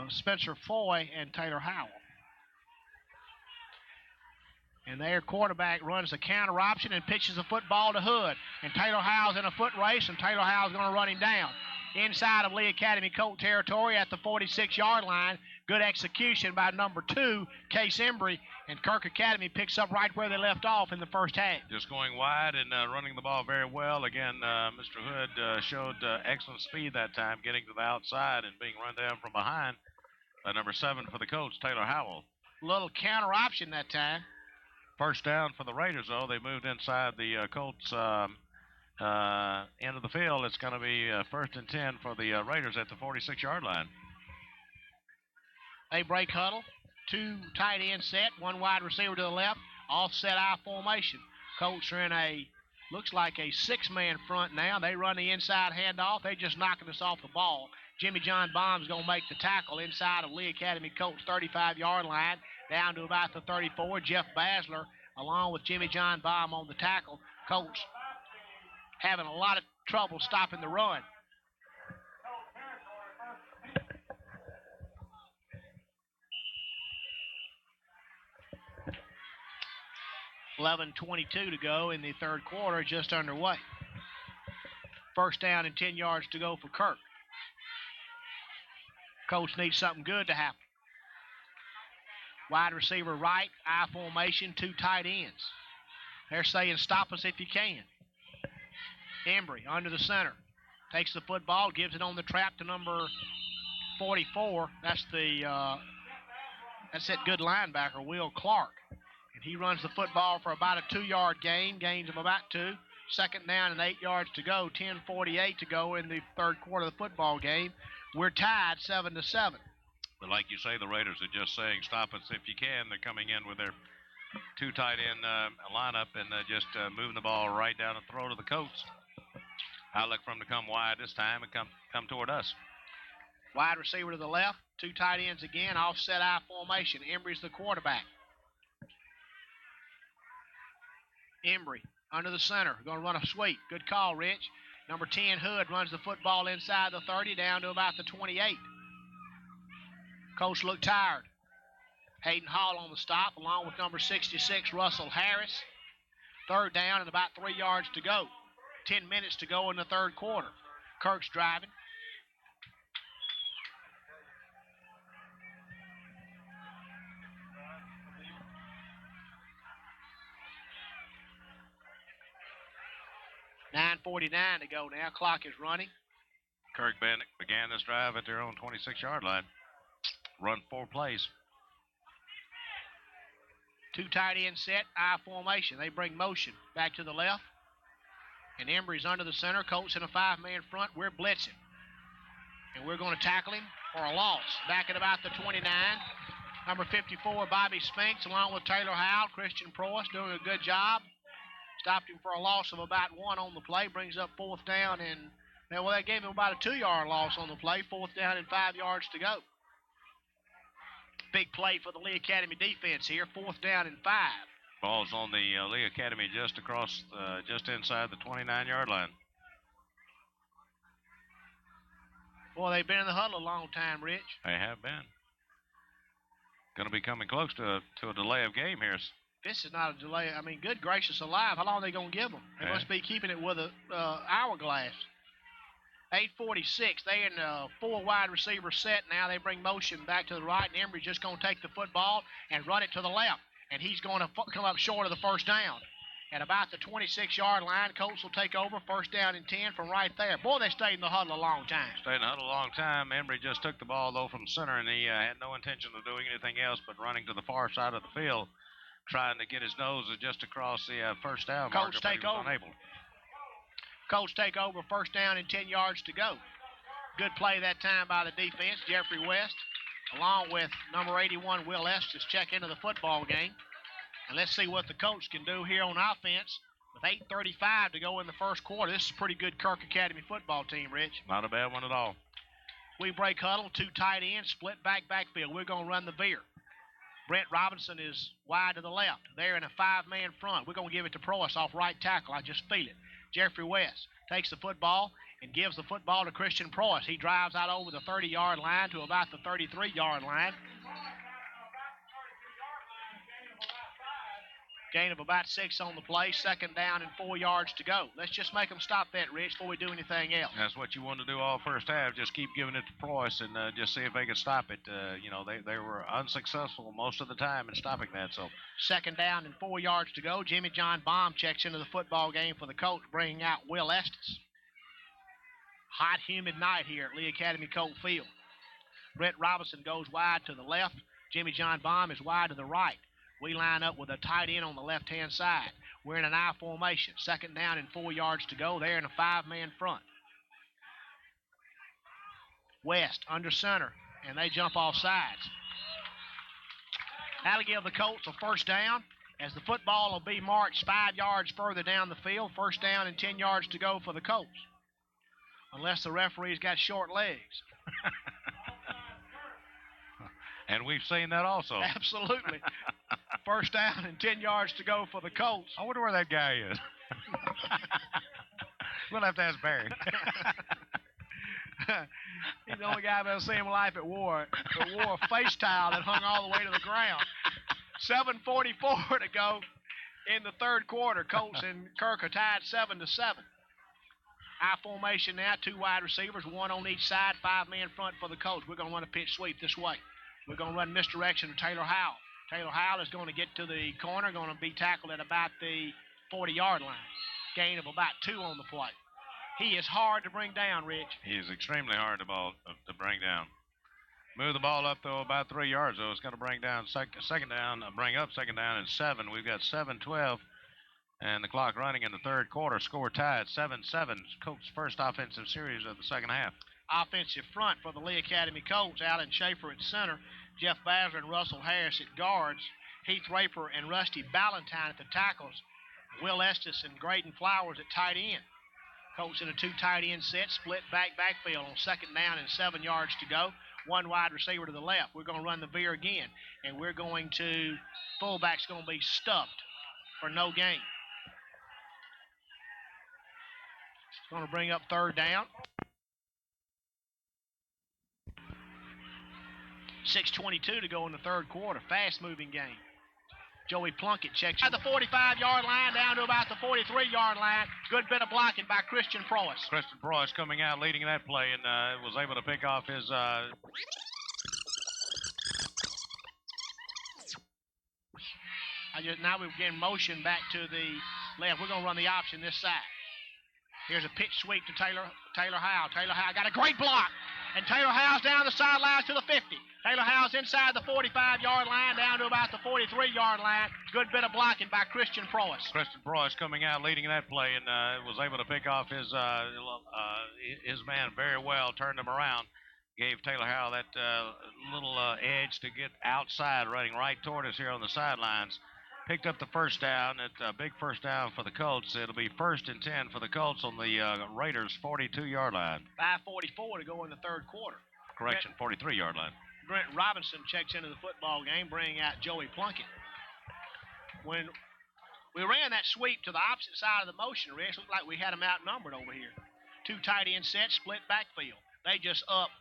Spencer Foy and Taylor Howell. And their quarterback runs the counter option and pitches the football to Hood. And Taylor Howell's in a foot race, and Taylor Howell's going to run him down. Inside of Lee Academy Colt territory at the 46-yard line. Good execution by number 2, Case Embry, and Kirk Academy picks up right where they left off in the first half. Just going wide and running the ball very well. Again, Mr. Hood showed excellent speed that time, getting to the outside and being run down from behind by number 7 for the Colts, Taylor Howell. Little counter option that time. First down for the Raiders, though. They moved inside the Colts end of the field. It's going to be first and 10 for the Raiders at the 46-yard line. They break huddle. 2 tight end set, 1 wide receiver to the left, offset I formation. Colts are in looks like a 6-man front now. They run the inside handoff. They're just knocking us off the ball. Jimmy John Baum's going to make the tackle inside of Lee Academy Colts 35-yard line, down to about the 34. Jeff Basler, along with Jimmy John Baum on the tackle. Colts having a lot of trouble stopping the run. 11:22 to go in the third quarter, just underway. First down and 10 yards to go for Kirk. Coach needs something good to happen. Wide receiver right, I formation, 2 tight ends. They're saying stop us if you can. Embry under the center. Takes the football, gives it on the trap to number 44. That's that good linebacker, Will Clark. And he runs the football for about a 2-yard gain, gains of about 2. Second down and 8 yards to go, 10:48 to go in the third quarter of the football game. We're tied 7-7. But like you say, the Raiders are just saying stop us if you can. They're coming in with their 2 tight end lineup and just moving the ball right down the throat of the Colts. I look for them to come wide this time and come toward us. Wide receiver to the left, 2 tight ends again, offset I formation. Embry's the quarterback. Embry under the center, going to run a sweep. Good call, Rich. Number 10, Hood, runs the football inside the 30 down to about the 28. Coach looked tired. Hayden Hall on the stop, along with number 66, Russell Harris. Third down and about 3 yards to go. 10 minutes to go in the third quarter. Kirk's driving. $9:49 to go now. Clock is running. Kirk began this drive at their own 26-yard line. Run 4 plays. 2 tight end set, I formation. They bring motion back to the left. And Embry's under the center. Colts in a 5-man front. We're blitzing. And we're going to tackle him for a loss. Back at about the 29. Number 54, Bobby Spinks, along with Taylor Howell. Christian Proyce doing a good job. Stopped him for a loss of about 1 on the play. Brings up 4th down. And, well, that gave him about a 2-yard loss on the play. 4th down and 5 yards to go. Big play for the Lee Academy defense here. 4th down and 5. Ball's on the Lee Academy just across, just inside the 29-yard line. Boy, they've been in the huddle a long time, Rich. They have been. Going to be coming close to a delay of game here. This is not a delay. I mean, good gracious alive. How long are they going to give them? They must be keeping it with a hourglass. 8:46. They in a 4 wide receiver set now. They bring motion back to the right, and Embry's just going to take the football and run it to the left. And he's going to come up short of the first down. At about the 26-yard line, Colts will take over. First down and 10 from right there. Boy, they stayed in the huddle a long time. Stayed in the huddle a long time. Embry just took the ball, though, from center, and he had no intention of doing anything else but running to the far side of the field, trying to get his nose just across the first down marker, Colts take over. Unable. Colts take over. First down and 10 yards to go. Good play that time by the defense. Jeffrey West, along with number 81, Will Estes, check into the football game. And let's see what the Colts can do here on offense. With 8:35 to go in the first quarter, this is a pretty good Kirk Academy football team, Rich. Not a bad one at all. We break huddle, 2 tight ends, split backfield. We're going to run the veer. Brent Robinson is wide to the left. They're in a 5-man front. We're going to give it to Proyce off right tackle. I just feel it. Jeffrey West takes the football and gives the football to Christian Proyce. He drives out over the 30-yard line to about the 33-yard line. Gain of about 6 on the play. Second down and 4 yards to go. Let's just make them stop that, Rich, before we do anything else. That's what you want to do all first half. Just keep giving it to Proyce and just see if they can stop it. They were unsuccessful most of the time in stopping that. So second down and 4 yards to go. Jimmy John Baum checks into the football game for the Colts, bringing out Will Estes. Hot, humid night here at Lee Academy Colt Field. Brent Robinson goes wide to the left. Jimmy John Baum is wide to the right. We line up with a tight end on the left-hand side. We're in an I formation. Second down and 4 yards to go. They're in a 5-man front. West under center, and they jump off sides. That'll give the Colts a first down, as the football will be marched 5 yards further down the field. First down and 10 yards to go for the Colts. Unless the referee's got short legs. And we've seen that also. Absolutely. First down and 10 yards to go for the Colts. I wonder where that guy is. We'll have to ask Barry. He's the only guy I've ever seen in my life that wore a face towel that hung all the way to the ground. 7:44 to go in the third quarter. Colts and Kirk are tied 7-7. I formation now, 2 wide receivers, 1 on each side, 5 men front for the Colts. We're going to run a pitch sweep this way. We're going to run misdirection to Taylor Howell. Taylor Howell is going to get to the corner, going to be tackled at about the 40-yard line. Gain of about 2 on the play. He is hard to bring down, Rich. He is extremely hard to bring down. Move the ball up, though, about 3 yards, though. It's going to bring down second down, bring up second down and 7. We've got 7-12, and the clock running in the third quarter. Score tied, 7-7. Colts' first offensive series of the second half. Offensive front for the Lee Academy Colts. Alan Schaefer at center. Jeff Basler and Russell Harris at guards. Heath Raper and Rusty Ballantyne at the tackles. Will Estes and Graydon Flowers at tight end. Colts in a 2 tight end set, split backfield on second down and 7 yards to go. 1 wide receiver to the left. We're going to run the veer again, and we're going to, fullback's going to be stuffed for no gain. It's going to bring up third down. 6:22 to go in the third quarter. Fast-moving game. Joey Plunkett checks at the 45-yard line down to about the 43-yard line. Good bit of blocking by Christian Preuss. Christian Preuss coming out, leading that play, and was able to pick off his... Now we're getting motion back to the left. We're going to run the option this side. Here's a pitch sweep to Taylor Howell. Taylor Howell got a great block. And Taylor Howell's down the sidelines to the 50. Taylor Howell's inside the 45-yard line down to about the 43-yard line. Good bit of blocking by Christian Preuss. Christian Preuss coming out, leading that play, and was able to pick off his man very well, turned him around. Gave Taylor Howell that little edge to get outside, running right toward us here on the sidelines. Picked up the first down. It's a big first down for the Colts. It'll be 1st and 10 for the Colts on the Raiders' 42-yard line. 5:44 to go in the third quarter. Correction, 43-yard line. Brent Robinson checks into the football game, bringing out Joey Plunkett. When we ran that sweep to the opposite side of the motion, Rich, looked like we had them outnumbered over here. 2 tight end sets, split backfield. They just up.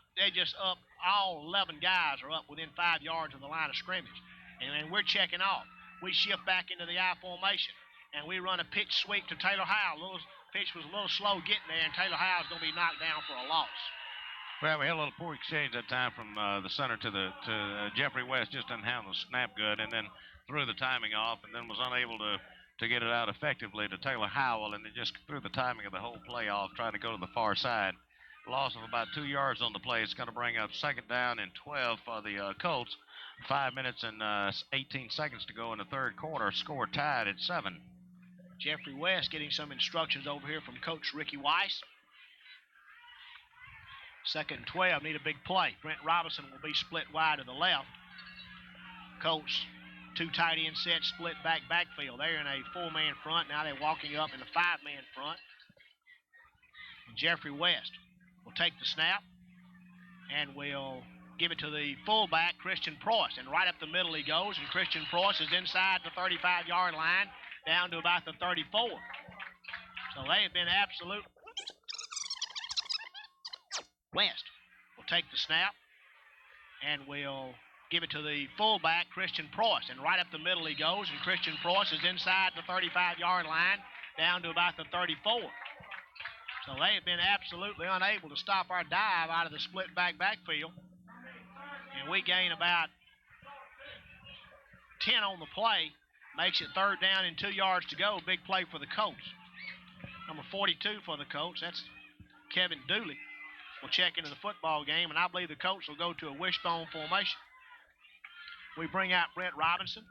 All 11 guys are up within 5 yards of the line of scrimmage, and we're checking off. We shift back into the I formation, and we run a pitch sweep to Taylor Howell. Pitch was a little slow getting there, and Taylor Howell's going to be knocked down for a loss. Well, we had a little poor exchange that time from the center to Jeffrey West. Just didn't handle the snap good, and then threw the timing off, and then was unable to get it out effectively to Taylor Howell, and then just threw the timing of the whole play off, trying to go to the far side. Loss of about 2 yards on the play. It's going to bring up second down and 12 for the Colts. 5 minutes and 18 seconds to go in the third quarter. Score tied at 7. Jeffrey West getting some instructions over here from Coach Ricky Weiss. 2nd and 12, need a big play. Brent Robinson will be split wide to the left. Colts, 2 tight end sets, split backfield. They're in a 4-man front. Now they're walking up in a 5-man front. Jeffrey West will take the snap and will give it to the fullback, Christian Preuss. And right up the middle he goes, and Christian Preuss is inside the 35-yard line, down to about the 34. So they have been absolute. West will take the snap and will give it to the fullback, Christian Preuss. And right up the middle he goes, and Christian Preuss is inside the 35-yard line, down to about the 34. So they have been absolutely unable to stop our dive out of the split backfield. And we gain about 10 on the play. Makes it third down and 2 yards to go. Big play for the Colts. Number 42 for the Colts. That's Kevin Dooley. Will check into the football game, and I believe the Colts will go to a wishbone formation. We bring out Brent Robinson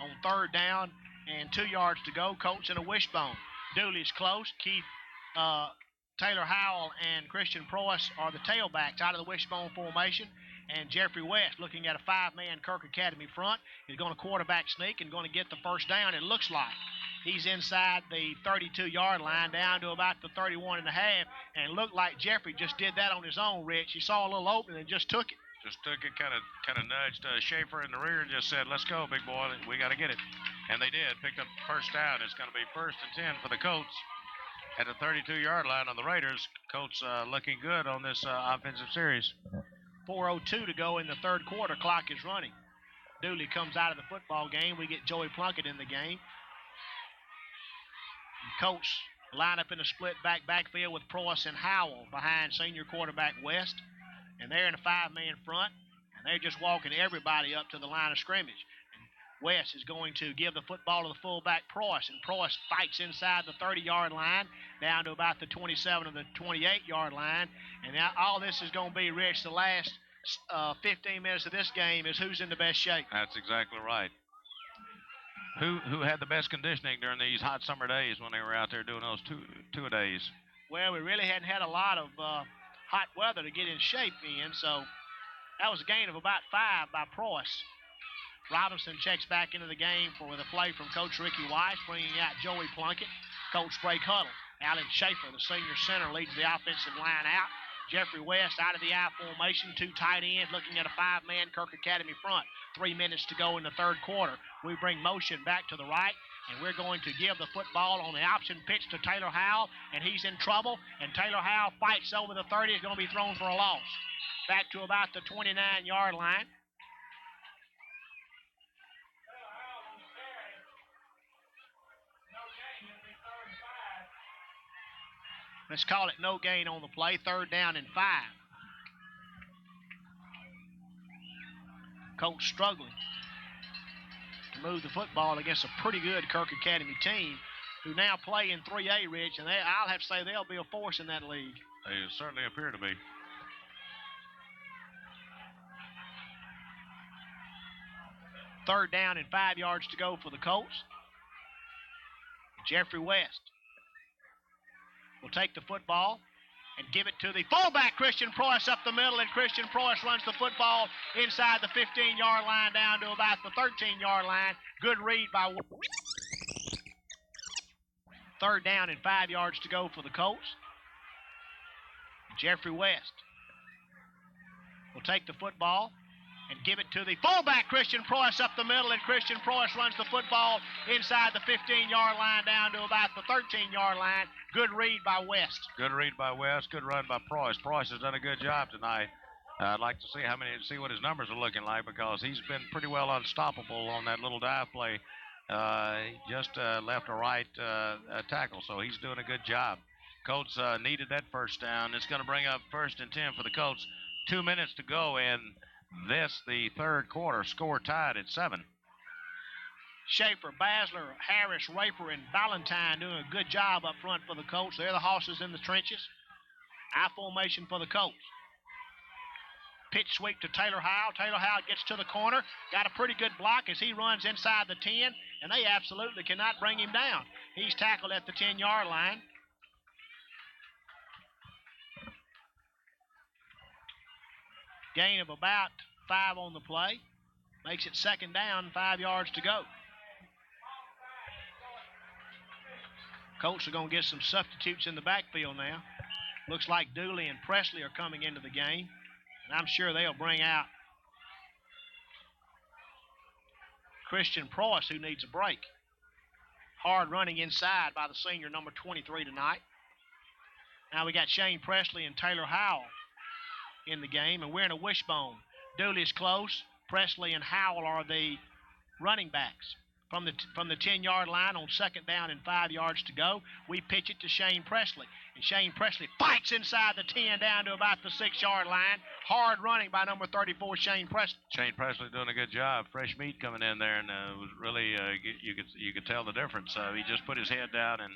on third down and 2 yards to go. Colts in a wishbone. Dooley's close. Taylor Howell and Christian Preuss are the tailbacks out of the wishbone formation. And Jeffrey West, looking at a 5-man Kirk Academy front, is going to quarterback sneak and going to get the first down, it looks like. He's inside the 32-yard line, down to about the 31 and a half, and it looked like Jeffrey just did that on his own, Rich. He saw a little opening and just took it. Just took it, kind of nudged Schaefer in the rear and just said, let's go, big boy, we got to get it. And they did, picked up the first down. It's going to be 1st and 10 for the Colts at the 32-yard line on the Raiders. Colts looking good on this offensive series. 4:02 to go in the third quarter. Clock is running. Dooley comes out of the football game. We get Joey Plunkett in the game. And Colts Line up in a split backfield with Preuss and Howell behind senior quarterback West. And they're in a 5-man front. And they're just walking everybody up to the line of scrimmage. West is going to give the football to the fullback Preuss, and Preuss fights inside the 30-yard line down to about the 27 or the 28-yard line. And now all this is going to be, Rich, the last 15 minutes of this game is who's in the best shape. That's exactly right. Who had the best conditioning during these hot summer days when they were out there doing those two-a-days? Well, we really hadn't had a lot of hot weather to get in shape in, so that was a gain of about 5 by Preuss. Robinson checks back into the game with a play from Coach Ricky Weiss, bringing out Joey Plunkett. Coach Blake Huddle. Alan Schaefer, the senior center, leads the offensive line out. Jeffrey West out of the I formation, 2 tight ends, looking at a 5-man Kirk Academy front. 3 minutes to go in the third quarter. We bring motion back to the right, and we're going to give the football on the option pitch to Taylor Howell, and he's in trouble, and Taylor Howell fights over the 30. Is going to be thrown for a loss. Back to about the 29-yard line. Let's call it no gain on the play. 3rd down and 5. Coach struggling to move the football against a pretty good Kirk Academy team who now play in 3A, Rich, and I'll have to say they'll be a force in that league. They certainly appear to be. Third down and 5 yards to go for the Colts. Jeffrey West will take the football and give it to the fullback, Christian Preuss, up the middle, and Christian Preuss runs the football inside the 15-yard line down to about the 13-yard line. Good read by 3rd down and 5 yards to go for the Colts. Jeffrey West will take the football and give it to the fullback, Christian Preuss, up the middle, and Christian Preuss runs the football inside the 15-yard line down to about the 13-yard line. Good read by West. Good read by West. Good run by Preuss. Preuss has done a good job tonight. I'd like to see what his numbers are looking like, because he's been pretty well unstoppable on that little dive play. Just left or right tackle, so he's doing a good job. Colts needed that first down. It's going to bring up 1st and 10 for the Colts. 2 minutes to go in the third quarter. Score tied at 7. Schaefer, Basler, Harris, Raper, and Valentine doing a good job up front for the Colts. They're the horses in the trenches. I formation for the Colts. Pitch sweep to Taylor Howell. Taylor Howell gets to the corner. Got a pretty good block as he runs inside the 10, and they absolutely cannot bring him down. He's tackled at the 10-yard line. Gain of about 5 on the play. Makes it 2nd down, 5 yards to go. Colts are going to get some substitutes in the backfield now. Looks like Dooley and Presley are coming into the game. And I'm sure they'll bring out Christian Preuss, who needs a break. Hard running inside by the senior, number 23 tonight. Now we got Shane Presley and Taylor Howell in the game, and we're in a wishbone. Dooley's close. Presley and Howell are the running backs. From the 10-yard line on 2nd down and 5 yards to go, we pitch it to Shane Presley. And Shane Presley fights inside the 10 down to about the 6-yard line. Hard running by number 34, Shane Presley. Shane Presley doing a good job. Fresh meat coming in there, and was really you could tell the difference. He just put his head down and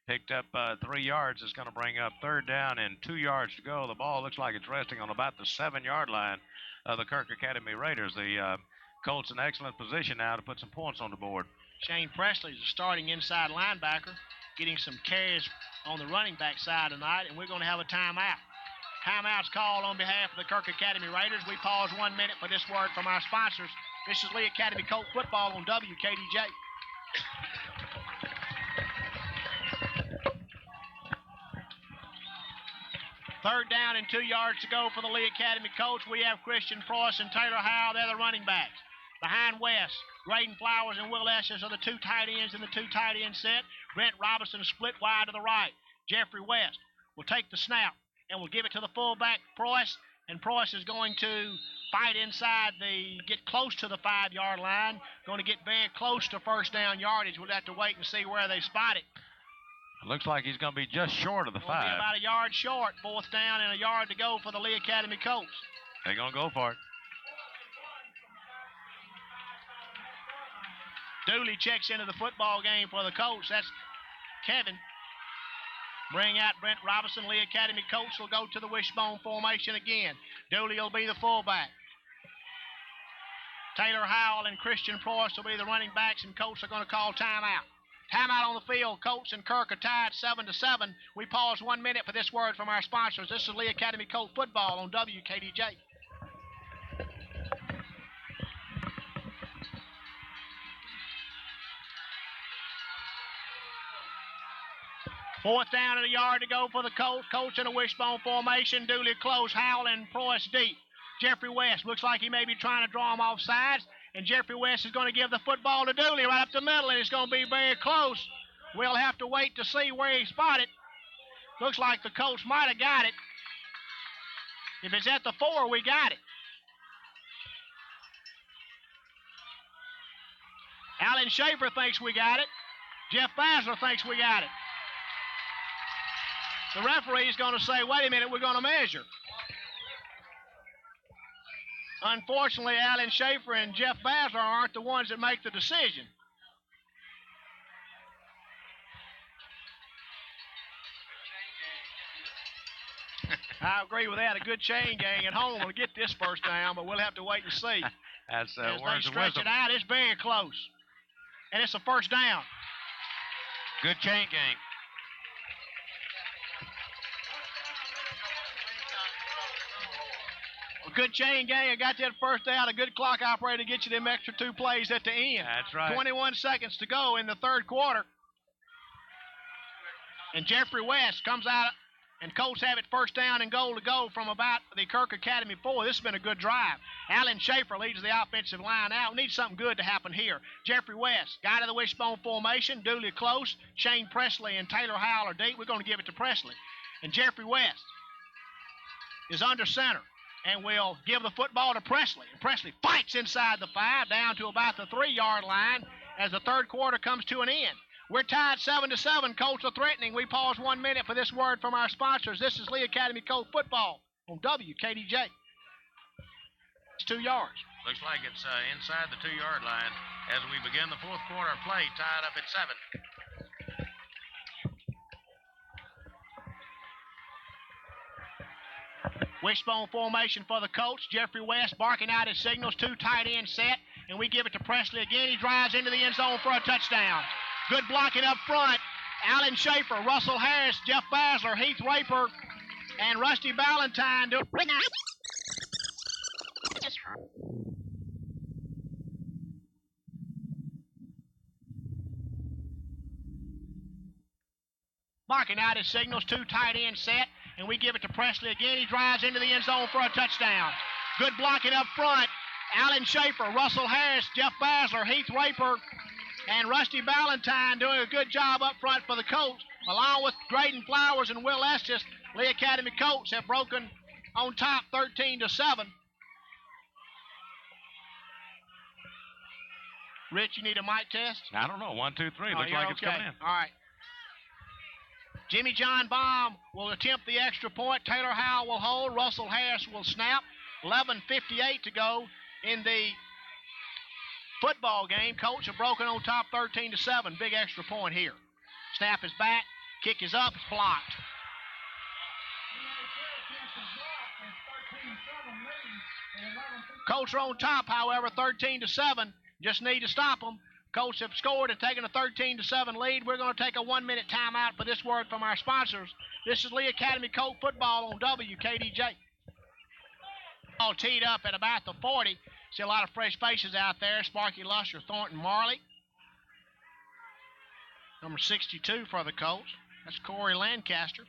picked up 3 yards. It's going to bring up 3rd down and 2 yards to go. The ball looks like it's resting on about the 7-yard line of the Kirk Academy Raiders. The Colts in excellent position now to put some points on the board. Shane Presley is a starting inside linebacker, getting some carries on the running back side tonight, and we're going to have a timeout. Timeout's called on behalf of the Kirk Academy Raiders. We pause 1 minute for this word from our sponsors. This is Lee Academy Colt football on WKDJ. Third down and 2 yards to go for the Lee Academy Colts. We have Christian Preuss and Taylor Howell. They're the running backs. Behind West, Graydon Flowers and Will Estes are the 2 tight ends in the 2 tight end set. Brent Robinson split wide to the right. Jeffrey West will take the snap and will give it to the fullback, Preuss. And Preuss is going to fight inside get close to the 5-yard line. Going to get very close to 1st down yardage. We'll have to wait and see where they spot it. Looks like he's going to be just short of the 5. Be about a yard short. 4th down and a yard to go for the Lee Academy Colts. They're going to go for it. Dooley checks into the football game for the Colts. That's Kevin. Bring out Brent Robinson. Lee Academy Colts will go to the wishbone formation again. Dooley will be the fullback. Taylor Howell and Christian Preuss will be the running backs, and Colts are going to call timeout. Timeout on the field. Colts and Kirk are tied 7-7. We pause 1 minute for this word from our sponsors. This is Lee Academy Colt football on WKDJ. Fourth down and a yard to go for the Colts. Colts in a wishbone formation. Dooley close. Howell and Preuss deep. Jeffrey West looks like he may be trying to draw him off sides. And Jeffrey West is going to give the football to Dooley right up the middle, and it's going to be very close. We'll have to wait to see where he spotted. Looks like the Colts might have got it. If it's at the 4, we got it. Alan Schaefer thinks we got it. Jeff Basler thinks we got it. The referee is going to say, wait a minute, we're going to measure. Unfortunately, Alan Schaefer and Jeff Basler aren't the ones that make the decision. I agree with that. A good chain gang at home will get this first down, but we'll have to wait and see. As they stretch it out, it's very close. And it's a first down. Good chain gang. A good chain gang. I got that first down. A good clock operator to get you them extra 2 plays at the end. That's right. 21 seconds to go in the third quarter. And Jeffrey West comes out, and Colts have it first down and goal to go from about the Kirk Academy 4. This has been a good drive. Alan Schaefer leads the offensive line out. We need something good to happen here. Jeffrey West, guy to the wishbone formation. Dooley close. Shane Presley and Taylor Howell are deep. We're going to give it to Presley. And Jeffrey West is under center. And we'll give the football to Presley. And Presley fights inside the 5 down to about the 3-yard line as the third quarter comes to an end. We're tied 7-7. Colts are threatening. We pause 1 minute for this word from our sponsors. This is Lee Academy Colt football on WKDJ. It's 2 yards. Looks like it's inside the 2-yard line as we begin the fourth quarter play, tied up at 7. Wishbone formation for the Colts. Jeffrey West barking out his signals. 2 tight ends set. And we give it to Presley again. He drives into the end zone for a touchdown. Good blocking up front. Alan Schaefer, Russell Harris, Jeff Basler, Heath Raper, and Rusty Ballantyne. Barking out his signals. 2 tight ends set. And we give it to Presley again. He drives into the end zone for a touchdown. Good blocking up front. Alan Schaefer, Russell Harris, Jeff Basler, Heath Raper, and Rusty Ballantyne doing a good job up front for the Colts. Along with Graydon Flowers and Will Estes, Lee Academy Colts have broken on top 13-7. Rich, you need a mic test? I don't know. 1, 2, 3. Oh, Looks like it's coming in. All right. Jimmy John Baum will attempt the extra point. Taylor Howell will hold. Russell Harris will snap. 11:58 to go in the football game. Colts have broken on top 13-7. Big extra point here. Snap is back. Kick is up. It's blocked. Colts are on top, however, 13-7. Just need to stop them. Colts have scored and taken a 13-7 lead. We're going to take a 1-minute timeout for this word from our sponsors. This is Lee Academy Colt football on WKDJ. All teed up at about the 40. See a lot of fresh faces out there. Sparky Lusher, Thornton Marley. Number 62 for the Colts. That's Corey Lancaster.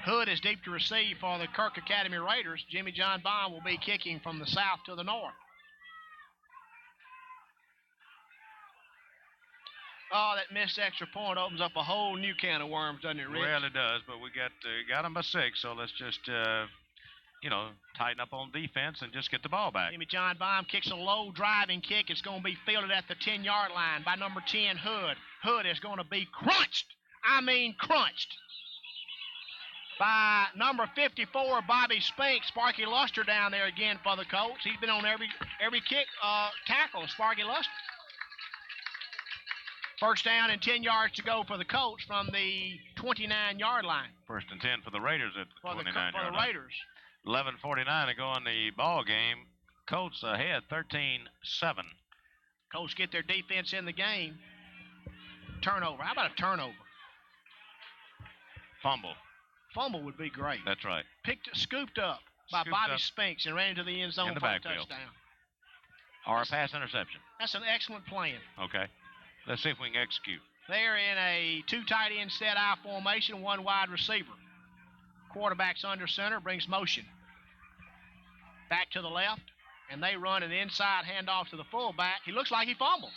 Hood is deep to receive for the Kirk Academy Raiders. Jimmy John Baum will be kicking from the south to the north. Oh, that missed extra point opens up a whole new can of worms, doesn't it, Rich? Well, it does, but we got them by 6, so let's just tighten up on defense and just get the ball back. Jimmy John Baum kicks a low driving kick. It's going to be fielded at the 10-yard line by number 10, Hood. Hood is going to be crunched. I mean crunched. By number 54, Bobby Spink. Sparky Luster down there again for the Colts. He's been on every kick tackle, Sparky Luster. First down and 10 yards to go for the Colts from the 29-yard line. First and 10 for the Raiders at the 29-yard line. For the Raiders. 11:49 to go in the ball game. Colts ahead 13-7. Colts get their defense in the game. Turnover. How about a turnover? Fumble. Fumble would be great. That's right. Scooped up by Bobby Spinks and ran into the end zone for a touchdown. Or a pass interception. That's an excellent plan. Okay. Let's see if we can execute. They're in a 2 tight end set I formation, 1 wide receiver. Quarterback's under center, brings motion. Back to the left, and they run an inside handoff to the fullback. He looks like he fumbled.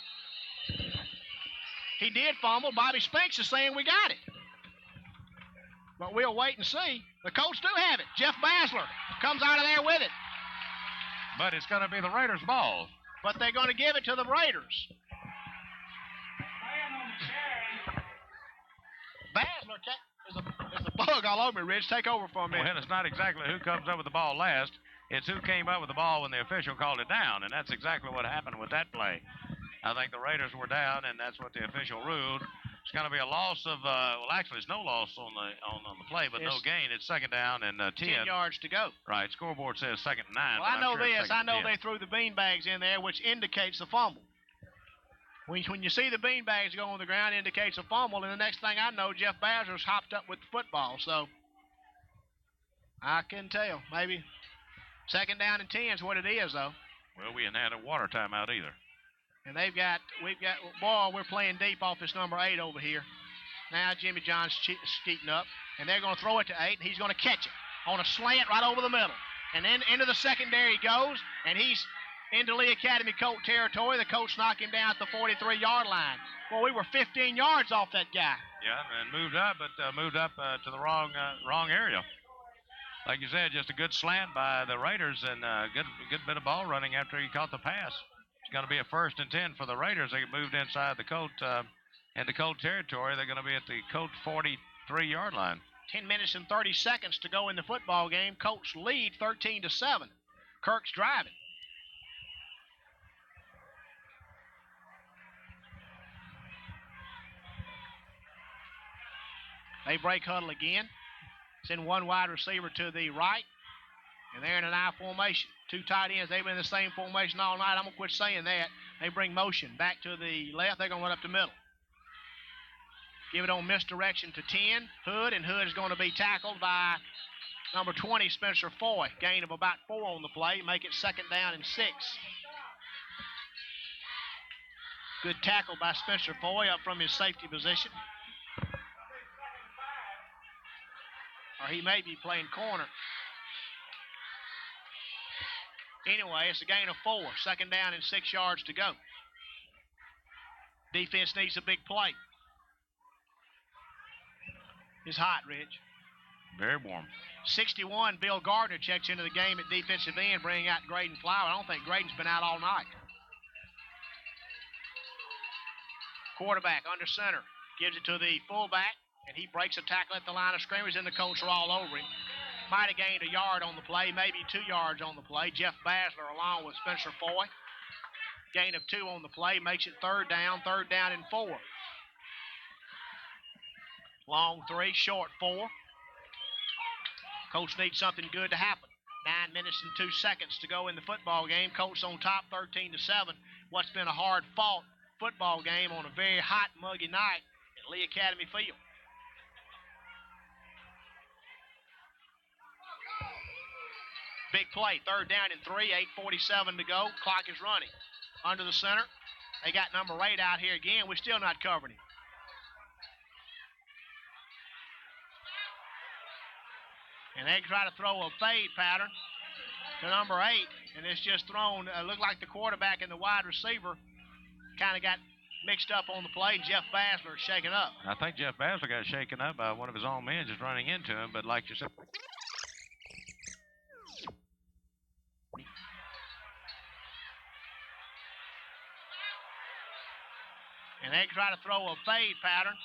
He did fumble. Bobby Spinks is saying we got it. But we'll wait and see. The Colts do have it. Jeff Basler comes out of there with it. But it's going to be the Raiders' ball. But they're going to give it to the Raiders. Basler, there's a bug all over me, Rich. Take over for a minute. Well, it's not exactly who comes up with the ball last. It's who came up with the ball when the official called it down, and that's exactly what happened with that play. I think the Raiders were down, and that's what the official ruled. It's going to be a loss of, actually, it's no loss on the play, but no gain. It's second down and 10 yards to go. Right. Scoreboard says second and 9. Well, I know this. I know they threw the beanbags in there, which indicates the fumble. When you see the beanbags go on the ground, it indicates a fumble, and the next thing I know, Jeff Basler's hopped up with the football. So I can tell. Maybe second down and 10 is what it is, though. Well, we hadn't had a water timeout either. And we're playing deep off this number 8 over here. Now Jimmy John's skeeting up, and they're going to throw it to 8, and he's going to catch it on a slant right over the middle. And then into the secondary he goes, and he's into Lee Academy Colt territory. The Colts knock him down at the 43-yard line. Well, we were 15 yards off that guy. Yeah, and moved up to the wrong area. Like you said, just a good slant by the Raiders and a good bit of ball running after he caught the pass. It's going to be a first and 10 for the Raiders. They moved inside the Colt territory. They're going to be at the Colt 43-yard line. 10 minutes and 30 seconds to go in the football game. Colts lead 13-7. Kirk's driving. They break huddle again. Send 1 wide receiver to the right. And they're in an I formation. 2 tight ends. They've been in the same formation all night. I'm going to quit saying that. They bring motion back to the left. They're going to run up the middle. Give it on misdirection to 10. Hood, and Hood is going to be tackled by number 20, Spencer Foy. Gain of about 4 on the play. Make it second down and 6. Good tackle by Spencer Foy up from his safety position. Or he may be playing corner. Anyway, it's a gain of 4. Second down and 6 yards to go. Defense needs a big play. It's hot, Rich. Very warm. 61, Bill Gardner checks into the game at defensive end, bringing out Graydon Flower. I don't think Graydon's been out all night. Quarterback under center. Gives it to the fullback, and he breaks a tackle at the line of scrimmage, and the Colts are all over him. Might have gained a yard on the play, maybe 2 yards on the play. Jeff Basler along with Spencer Foy. Gain of 2 on the play, makes it third down and 4. Long 3, short 4. Colts need something good to happen. 9 minutes and 2 seconds to go in the football game. Colts on top 13-7. What's been a hard-fought football game on a very hot, muggy night at Lee Academy Field. Big play, third down and 3, 8:47 to go. Clock is running. Under the center. They got number 8 out here again. We're still not covering him. And they try to throw a fade pattern to number 8, and it's just thrown. Looked like the quarterback and the wide receiver kind of got mixed up on the play. Jeff Basler is shaken up. I think Jeff Basler got shaken up by one of his own men just running into him, but like you said, And they try to throw a fade pattern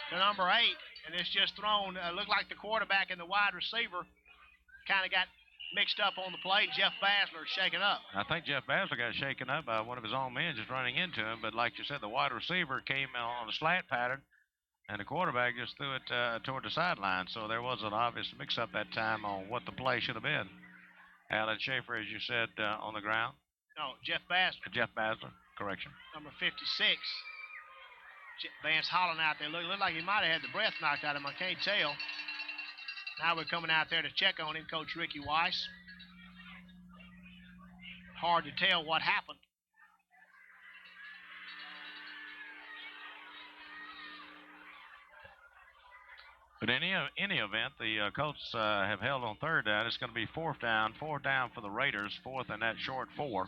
to number 8, and it's just thrown. Looked like the quarterback and the wide receiver kind of got mixed up on the play. Jeff Basler shaken up. I think Jeff Basler got shaken up by one of his own men just running into him. But like you said, the wide receiver came on a slant pattern, and the quarterback just threw it toward the sideline. So there was an obvious mix-up that time on what the play should have been. Alan Schaefer, as you said, on the ground. No, Jeff Basler. Jeff Basler, correction. Number 56. Vance Holland out there. Looked like he might have had the breath knocked out of him. I can't tell. Now we're coming out there to check on him, Coach Ricky Weiss. Hard to tell what happened. But in any event, the Colts have held on third down. It's going to be fourth down for the Raiders, fourth and that short 4.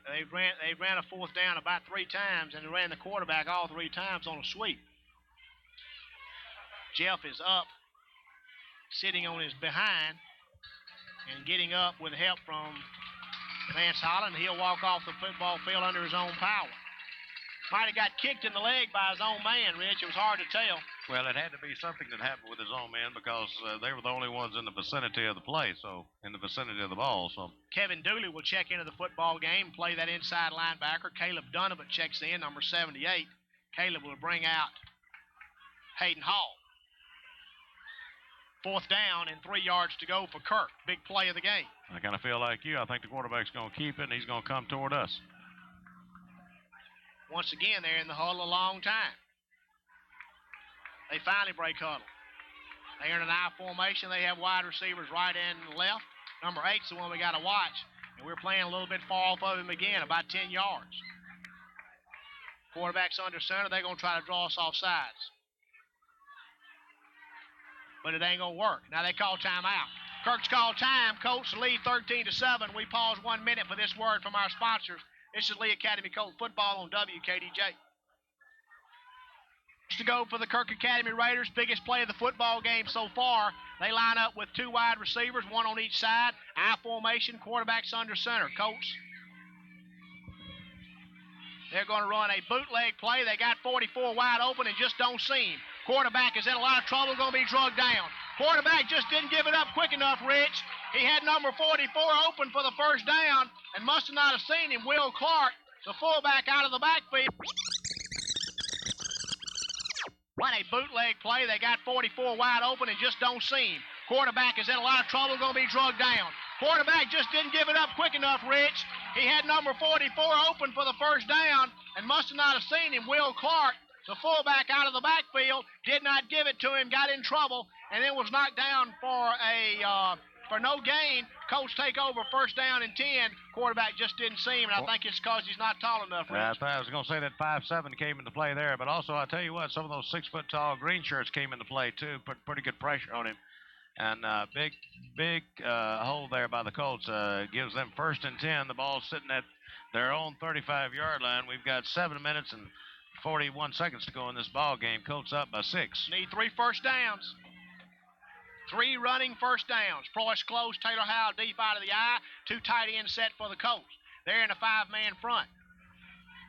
They ran a fourth down about 3 times, and they ran the quarterback all 3 times on a sweep. Jeff is up, sitting on his behind, and getting up with help from Vance Holland. He'll walk off the football field under his own power. Might have got kicked in the leg by his own man, Rich. It was hard to tell. Well, it had to be something that happened with his own man because they were the only ones in the vicinity of the play, so in the vicinity of the ball. So Kevin Dooley will check into the football game, play that inside linebacker. Caleb Donovan checks in, number 78. Caleb will bring out Hayden Hall. Fourth down and 3 yards to go for Kirk. Big play of the game. I kind of feel like you. I think the quarterback's going to keep it, and he's going to come toward us. Once again, they're in the huddle a long time. They finally break huddle. They're in an I formation. They have wide receivers right and left. Number 8's the one we got to watch. And we're playing a little bit far off of him again, about 10 yards. Quarterback's under center. They're going to try to draw us off sides. But it ain't going to work. Now they call timeout. Kirk's called time. Colts lead 13-7. We pause 1 minute for this word from our sponsors. This is Lee Academy Colt Football on WKDJ. To go for the Kirk Academy Raiders, biggest play of the football game so far. They line up with 2 wide receivers, 1 on each side. I formation, quarterback's under center. Colts. They're going to run a bootleg play. They got 44 wide open and just don't see him. Quarterback is in a lot of trouble, going to be drugged down. Quarterback just didn't give it up quick enough, Rich. He had number 44 open for the first down and must have not have seen him. Will Clark, the fullback, out of the backfield. Run a bootleg play. They got 44 wide open and just don't see him. Quarterback is in a lot of trouble, going to be drugged down. Quarterback just didn't give it up quick enough, Rich. He had number 44 open for the first down and must have not have seen him. Will Clark, the fullback, out of the backfield, did not give it to him, got in trouble, and then was knocked down for no gain. Colts take over, first down and 10. Quarterback just didn't see him, and I think it's because he's not tall enough, Rich. I was going to say that 5'7" came into play there, but also I'll tell you what, some of those 6-foot-tall green shirts came into play too, put pretty good pressure on him. And big hole there by the Colts gives them first and 10. The ball's sitting at their own 35-yard line. We've got 7 minutes and 41 seconds to go in this ball game. Colts up by 6. Need 3 first downs. 3 running first downs. Preuss close, Taylor Howell deep out of the eye. 2 tight ends set for the Colts. They're in a 5-man front.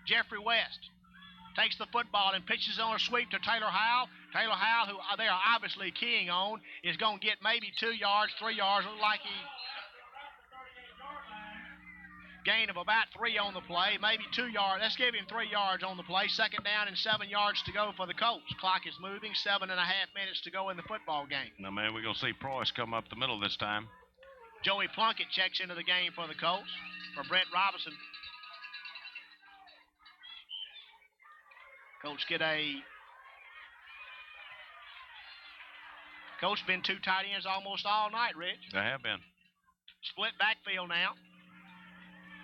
Jeffrey West takes the football and pitches on a sweep to Taylor Howell. Taylor Howell, who they are obviously keying on, is going to get maybe 2 yards, 3 yards. Look like he gain of about 3 on the play, maybe 2 yards. Let's give him 3 yards on the play. Second down and 7 yards to go for the Colts. Clock is moving. 7.5 minutes to go in the football game. Now, man, we're going to see Preuss come up the middle this time. Joey Plunkett checks into the game for the Colts for Brent Robinson. Colts been 2 tight ends almost all night, Rich. They have been. Split backfield now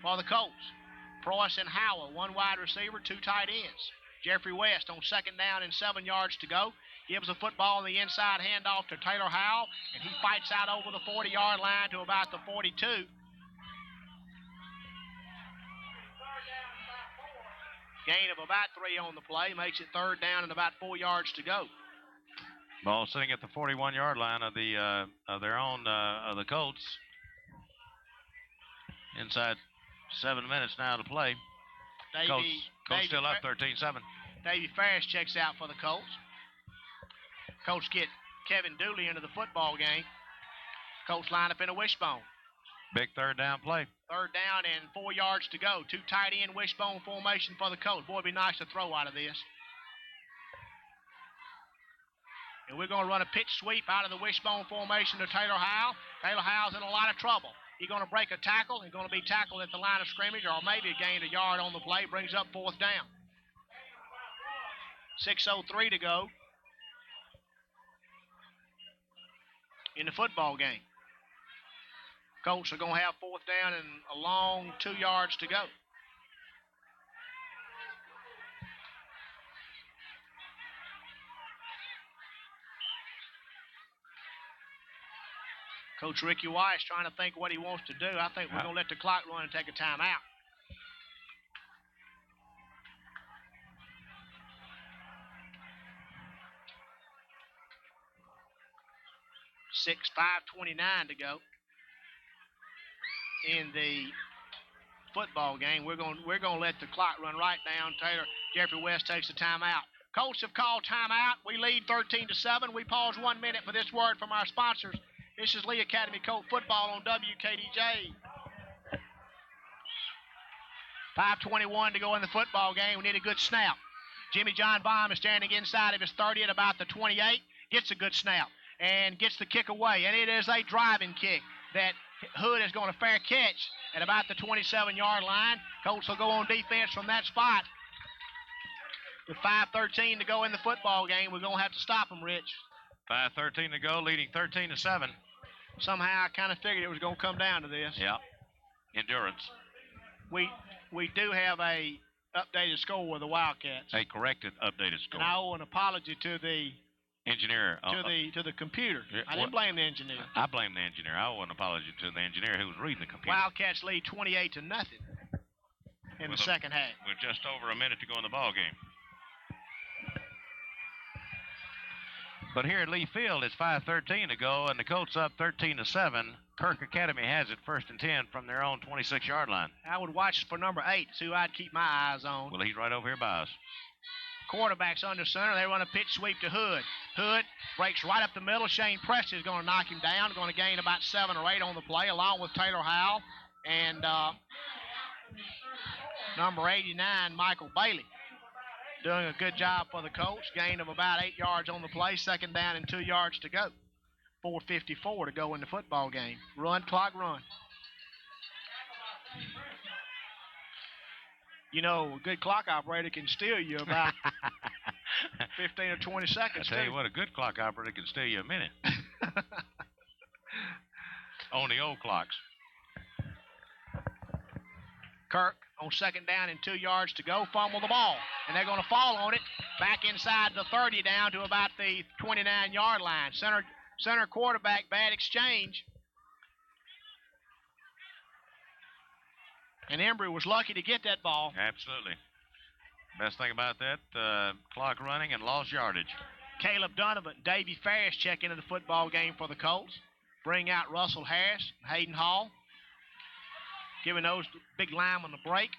for the Colts. Preuss and Howell, 1 wide receiver, 2 tight ends. Jeffrey West on second down and 7 yards to go. Gives the football on the inside handoff to Taylor Howell, and he fights out over the 40-yard line to about the 42. Gain of about 3 on the play, makes it third down and about 4 yards to go. Ball sitting at the 41-yard line of the Colts. Inside 7 minutes now to play. Colts still up 13-7. Davey Ferris checks out for the Colts. Colts get Kevin Dooley into the football game. Colts line up in a wishbone. Big third down play. Third down and 4 yards to go. 2 tight end wishbone formation for the Colts. Boy, it'd be nice to throw out of this. And we're going to run a pitch sweep out of the wishbone formation to Taylor Howell. Taylor Howell's in a lot of trouble. He's going to break a tackle. He's going to be tackled at the line of scrimmage, or maybe gain a yard on the play. Brings up 4th down. 6:03 to go in the football game. Colts are going to have 4th down and a long 2 yards to go. Coach Ricky Weiss trying to think what he wants to do. I think we're going to let the clock run and take a timeout. .5:29 to go in the football game. We're going to let the clock run right down. Jeffrey West takes the timeout. Colts have called timeout. We lead 13-7. We pause 1 minute for this word from our sponsors. This is Lee Academy Colt football on WKDJ. 5:21 to go in the football game. We need a good snap. Jimmy John Baum is standing inside of his 30 at about the 28. Gets a good snap and gets the kick away. And it is a driving kick that Hood is going to fair catch at about the 27-yard line. Colts will go on defense from that spot. With 5:13 to go in the football game, we're going to have to stop them, Rich. 5:13 to go, leading 13-7. Somehow I kind of figured it was going to come down to this. Yeah. Endurance. We do have a updated score with the Wildcats. A corrected, updated score. And I owe an apology to the engineer. To the computer. I didn't blame the engineer. I blame the engineer. I owe an apology to the engineer who was reading the computer. Wildcats lead 28-0 in the second half. With just over a minute to go in the ball game. But here at Lee Field, it's 5:13 to go, and the Colts up 13-7. Kirk Academy has it 1st and 10 from their own 26-yard line. I would watch for number 8, see who I'd keep my eyes on. Well, he's right over here by us. Quarterback's under center. They run a pitch sweep to Hood. Hood breaks right up the middle. Shane Preston is going to knock him down. Going to gain about 7 or 8 on the play, along with Taylor Howell and number 89, Michael Bailey. Doing a good job for the Colts. Gain of about 8 yards on the play. 2nd down and 2 yards to go. 4:54 to go in the football game. Run, clock, run. You know, a good clock operator can steal you about 15 or 20 seconds. I tell you what, a good clock operator can steal you a minute. On the old clocks. Kirk on 2nd down and 2 yards to go, fumble the ball. And they're going to fall on it back inside the 30 down to about the 29-yard line. Center quarterback, bad exchange. And Embry was lucky to get that ball. Absolutely. Best thing about that, clock running and lost yardage. Caleb Donovan, Davey Ferris check into the football game for the Colts. Bring out Russell Harris, Hayden Hall. Giving those big linemen a break.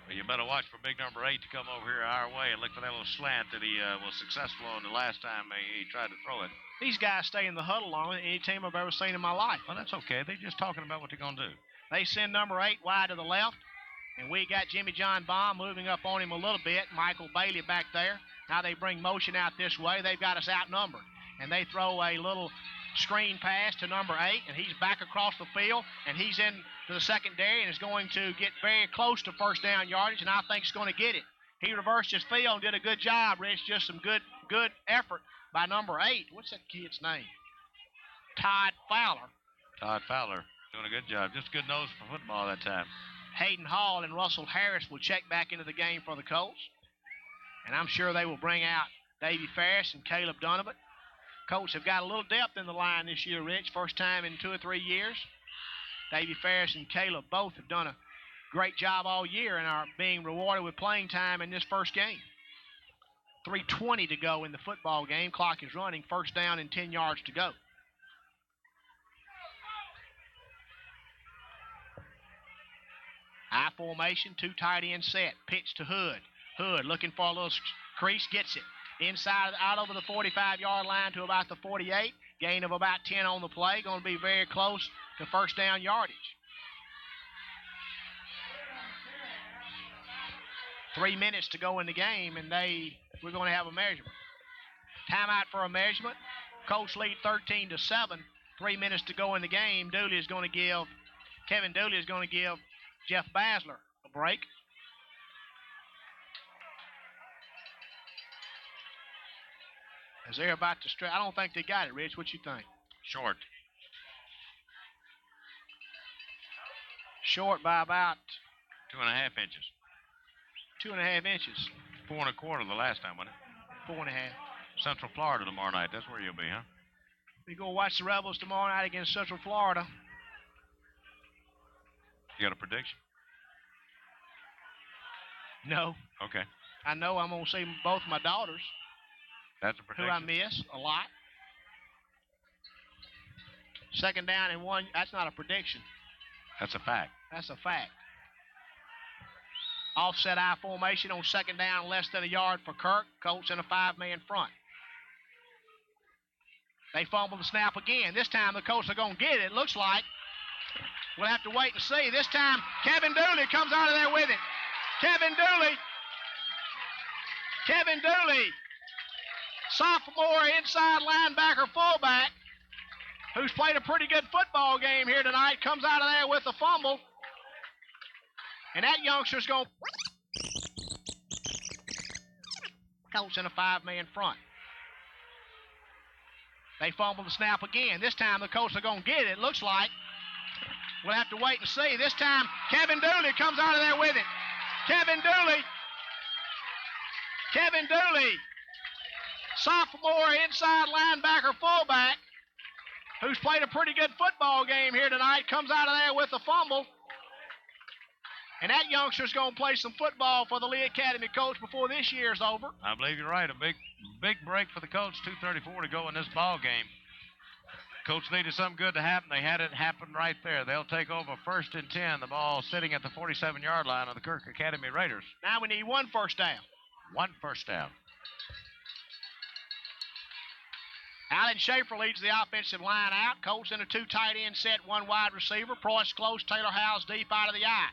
Well, you better watch for big number 8 to come over here our way and look for that little slant that he was successful on the last time he tried to throw it. These guys stay in the huddle longer than any team I've ever seen in my life. Well, that's okay. They're just talking about what they're going to do. They send number 8 wide to the left, and we got Jimmy John Baum moving up on him a little bit. Michael Bailey back there. Now they bring motion out this way. They've got us outnumbered, and they throw a little screen pass to number 8, and he's back across the field, and he's in to the secondary and is going to get very close to 1st down yardage, and I think he's going to get it. He reversed his field and did a good job, Rich. Just some good effort by number 8. What's that kid's name? Todd Fowler. Todd Fowler doing a good job. Just good nose for football that time. Hayden Hall and Russell Harris will check back into the game for the Colts, and I'm sure they will bring out Davey Ferris and Caleb Donovan. Colts have got a little depth in the line this year, Rich. First time in 2 or 3 years. Davey Ferris and Caleb both have done a great job all year and are being rewarded with playing time in this first game. 3:20 to go in the football game. Clock is running. 1st down and 10 yards to go. I formation, 2 tight end set. Pitch to Hood. Hood looking for a little crease, gets it. Inside, out over the 45-yard line to about the 48. Gain of about 10 on the play. Going to be very close to first down yardage. 3 minutes to go in the game, and we're going to have a measurement. Timeout for a measurement. Colts lead 13-7. 3 minutes to go in the game. Kevin Dooley is going to give Jeff Basler a break. As they're about to stretch, I don't think they got it, Rich. What you think? Short. Short by about 2.5 inches. 2.5 inches. 4 1/4 the last time, wasn't it? 4.5. Central Florida tomorrow night. That's where you'll be, huh? We go watch the Rebels tomorrow night against Central Florida. You got a prediction? No. Okay. I know I'm going to see both my daughters, That's a prediction. who I miss a lot. Second down and 1. That's not a prediction. That's a fact. That's a fact. Offset I formation on second down, less than a yard for Kirk. Colts in a 5-man front. They fumble the snap again. This time the Colts are going to get it, it looks like. We'll have to wait and see. This time, Kevin Dooley comes out of there with it. Kevin Dooley, sophomore inside linebacker fullback, who's played a pretty good football game here tonight, comes out of there with a fumble. And that youngster's going to... Colts in a 5-man front. They fumble the snap again. This time the Colts are going to get it, it looks like. We'll have to wait and see. This time, Kevin Dooley comes out of there with it. Kevin Dooley, sophomore inside linebacker fullback, who's played a pretty good football game here tonight, comes out of there with a fumble. And that youngster's going to play some football for the Lee Academy coach before this year's over. I believe you're right. A big break for the Colts. 2:34 to go in this ball game. Colts needed something good to happen. They had it happen right there. They'll take over 1st and 10. The ball sitting at the 47-yard line of the Kirk Academy Raiders. Now we need 1 first down. 1 first down. Alan Schaefer leads the offensive line out. Colts in a 2 tight end set, 1 wide receiver. Price close, Taylor Howes deep out of the eye.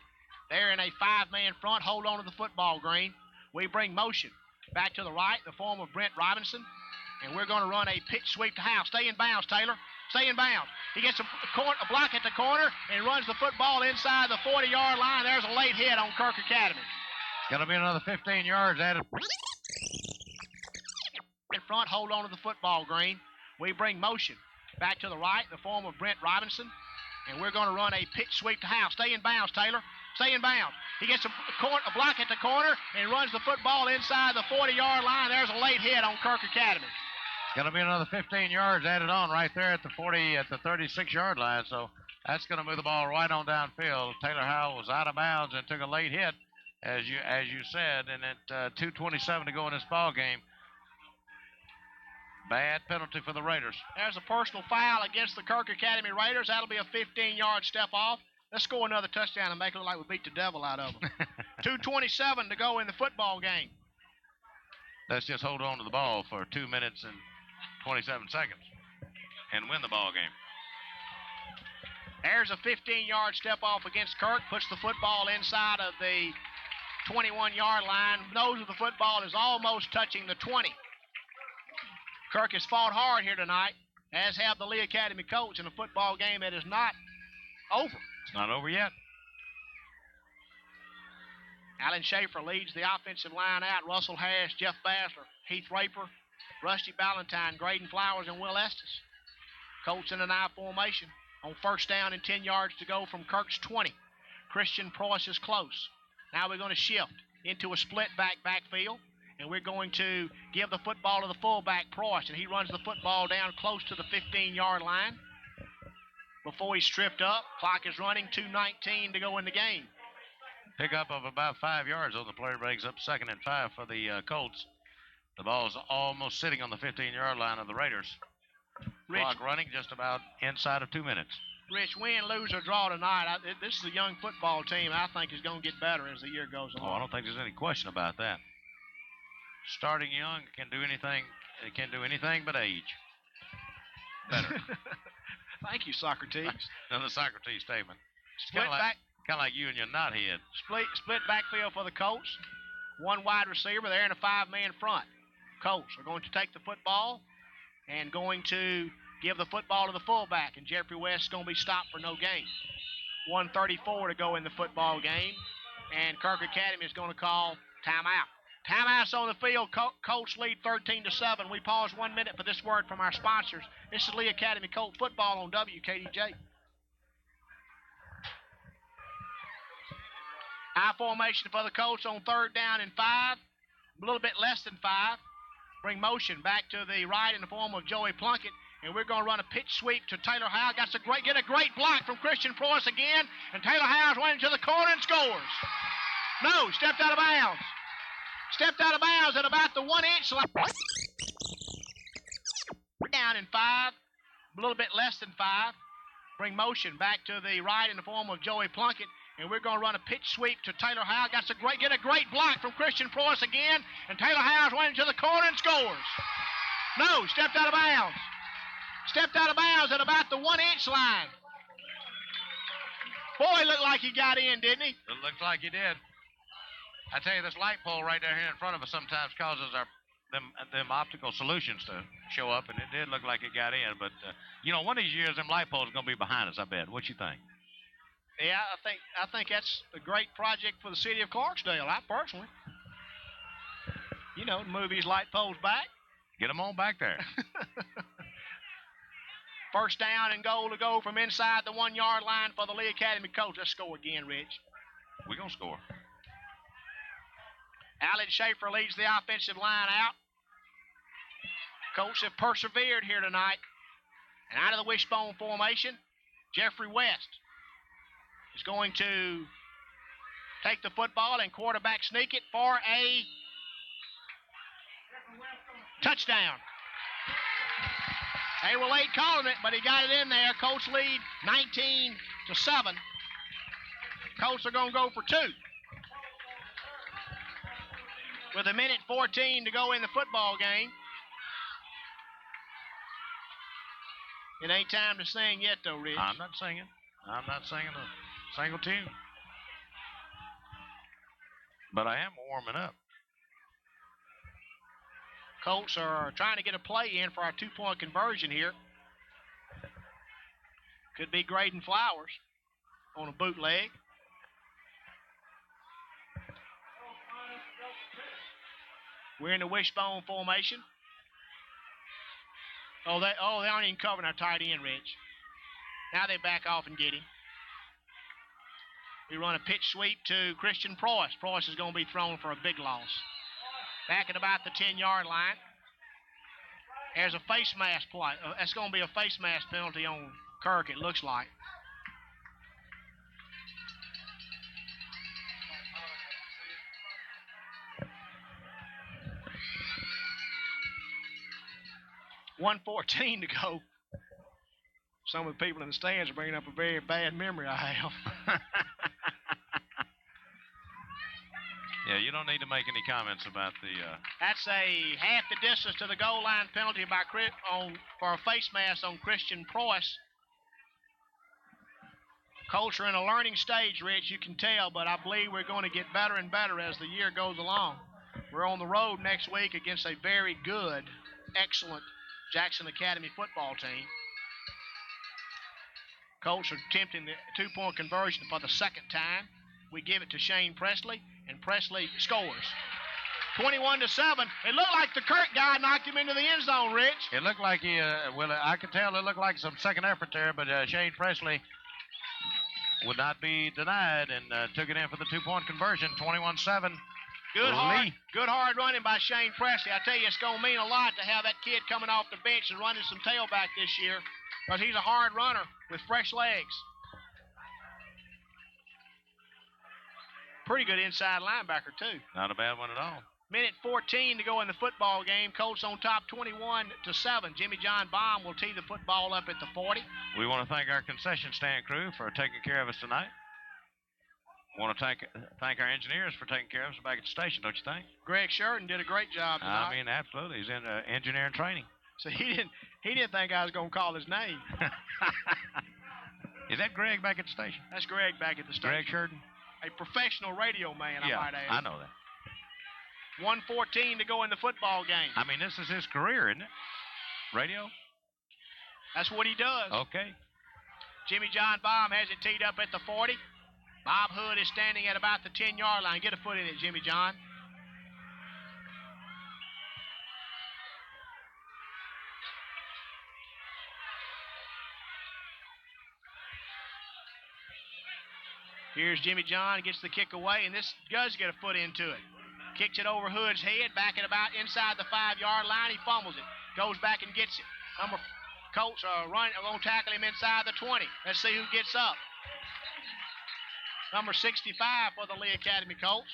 They're in a 5-man front. Hold on to the football, Green. We bring motion back to the right in the form of Brent Robinson. And we're going to run a pitch sweep to Howes. Stay in bounds, Taylor. Stay in bounds. He gets a block at the corner and runs the football inside the 40-yard line. There's a late hit on Kirk Academy. Going to be another 15 yards added. In front, hold on to the football, Green. We bring motion back to the right in the form of Brent Robinson. And we're going to run a pitch sweep to Howes. Stay in bounds, Taylor. Stay in bounds. He gets a block at the corner and runs the football inside the 40-yard line. There's a late hit on Kirk Academy. Going to be another 15 yards added on right there at the 36-yard line. So that's going to move the ball right on downfield. Taylor Howell was out of bounds and took a late hit, as you said. And at 2:27 to go in this ball game, bad penalty for the Raiders. There's a personal foul against the Kirk Academy Raiders. That'll be a 15-yard step off. Let's score another touchdown and make it look like we beat the devil out of them. 2:27 to go in the football game. Let's just hold on to the ball for 2 minutes and 27 seconds and win the ball game. There's a 15-yard step off against Kirk. Puts the football inside of the 21-yard line. Nose of the football is almost touching the 20. Kirk has fought hard here tonight, as have the Lee Academy coach in a football game that is not over. It's not over yet. Alan Schaefer leads the offensive line out. Russell Harris, Jeff Basler, Heath Raper, Rusty Ballantyne, Graydon Flowers, and Will Estes. Colts in an I formation on first down and 10 yards to go from Kirk's 20. Christian Price is close. Now we're going to shift into a split backfield, and we're going to give the football to the fullback, Price, and he runs the football down close to the 15-yard line. Before he's tripped up, clock is running, 2:19 to go in the game. Pickup of about 5 yards on the play, brings up 2nd and 5 for the Colts. The ball is almost sitting on the 15-yard line of the Raiders. Clock running just about inside of 2 minutes. Rich, win, lose, or draw tonight, this is a young football team I think is going to get better as the year goes along. Oh, I don't think there's any question about that. Starting young can do anything. It can't do anything but age. Better. Thank you, Socrates. Another Socrates statement. Split back. Kind of like you and your knothead. Split backfield for the Colts. One wide receiver. They're in a 5-man front. Colts are going to take the football and going to give the football to the fullback, and Jeffrey West is going to be stopped for no gain. 1:34 to go in the football game, and Kirk Academy is going to call timeout. Timeouts on the field. Colts lead 13-7. We pause 1 minute for this word from our sponsors. This is Lee Academy Colt football on WKDJ. High formation for the Colts on 3rd down and 5. A little bit less than 5. Bring motion back to the right in the form of Joey Plunkett. And we're going to run a pitch sweep to Taylor Howe. Get a great block from Christian Preuss again. And Taylor Howe's running to the corner and scores. No, stepped out of bounds. Stepped out of bounds at about the 1-inch line. Down in 5. A little bit less than 5. Bring motion back to the right in the form of Joey Plunkett. And we're going to run a pitch sweep to Taylor Howe. Get a great block from Christian Preuss again. And Taylor Howe's running to the corner and scores. No, stepped out of bounds. Stepped out of bounds at about the 1-inch line. Boy, looked like he got in, didn't he? It looked like he did. I tell you, this light pole right there here in front of us sometimes causes them optical solutions to show up, and it did look like it got in. But, one of these years, them light poles are going to be behind us, I bet. What you think? Yeah, I think that's a great project for the city of Clarksdale, I personally. Move these light poles back. Get them on back there. First down and goal to go from inside the 1-yard line for the Lee Academy Colts. Let's score again, Rich. We're going to score. Alan Schaefer leads the offensive line out. Colts have persevered here tonight. And out of the wishbone formation, Jeffrey West is going to take the football and quarterback sneak it for a touchdown. They were late calling it, but he got it in there. Colts lead 19-7. Colts are going to go for 2. With 1:14 to go in the football game. It ain't time to sing yet, though, Rich. I'm not singing. I'm not singing a single tune. But I am warming up. Colts are trying to get a play in for our 2-point conversion here. Could be Graydon Flowers on a bootleg. We're in the wishbone formation. They aren't even covering our tight end, Rich. Now they back off and get him. We run a pitch sweep to Christian Preuss. Preuss is going to be thrown for a big loss. Back at about the 10-yard line. There's a face mask play. That's going to be a face mask penalty on Kirk, it looks like. $1:14 to go. Some of the people in the stands are bringing up a very bad memory I have. Yeah, you don't need to make any comments about the... That's a half the distance to the goal line penalty for a face mask on Christian Preuss. Colts are in a learning stage, Rich, you can tell, but I believe we're going to get better and better as the year goes along. We're on the road next week against a very good, excellent Jackson Academy football team. Colts are attempting the 2-point conversion for the second time. We give it to Shane Presley, and Presley scores. 21-7. It looked like the Kirk guy knocked him into the end zone, Rich. It looked like I could tell it looked like some second effort there, but Shane Presley would not be denied and took it in for the 2-point conversion, 21-7. Good hard running by Shane Presley. I tell you, it's going to mean a lot to have that kid coming off the bench and running some tailback this year, because he's a hard runner with fresh legs. Pretty good inside linebacker, too. Not a bad one at all. Minute 14 to go in the football game. Colts on top 21-7. Jimmy John Baum will tee the football up at the 40. We want to thank our concession stand crew for taking care of us tonight. Want to thank our engineers for taking care of us back at the station, don't you think? Greg Sheridan did a great job tonight. I mean, absolutely. He's in engineering training. So he didn't think I was going to call his name. Is that Greg back at the station? That's Greg back at the station. Greg Sheridan? A professional radio man, yeah, I might add. I know that. 1:14 to go in the football game. I mean, this is his career, isn't it? Radio? That's what he does. Okay. Jimmy John Baum has it teed up at the 40. Bob Hood is standing at about the 10-yard line. Get a foot in it, Jimmy John. Here's Jimmy John, gets the kick away, and this does get a foot into it. Kicks it over Hood's head, back at about inside the 5-yard line. He fumbles it, goes back and gets it. Colts are going to tackle him inside the 20. Let's see who gets up. Number 65 for the Lee Academy Colts.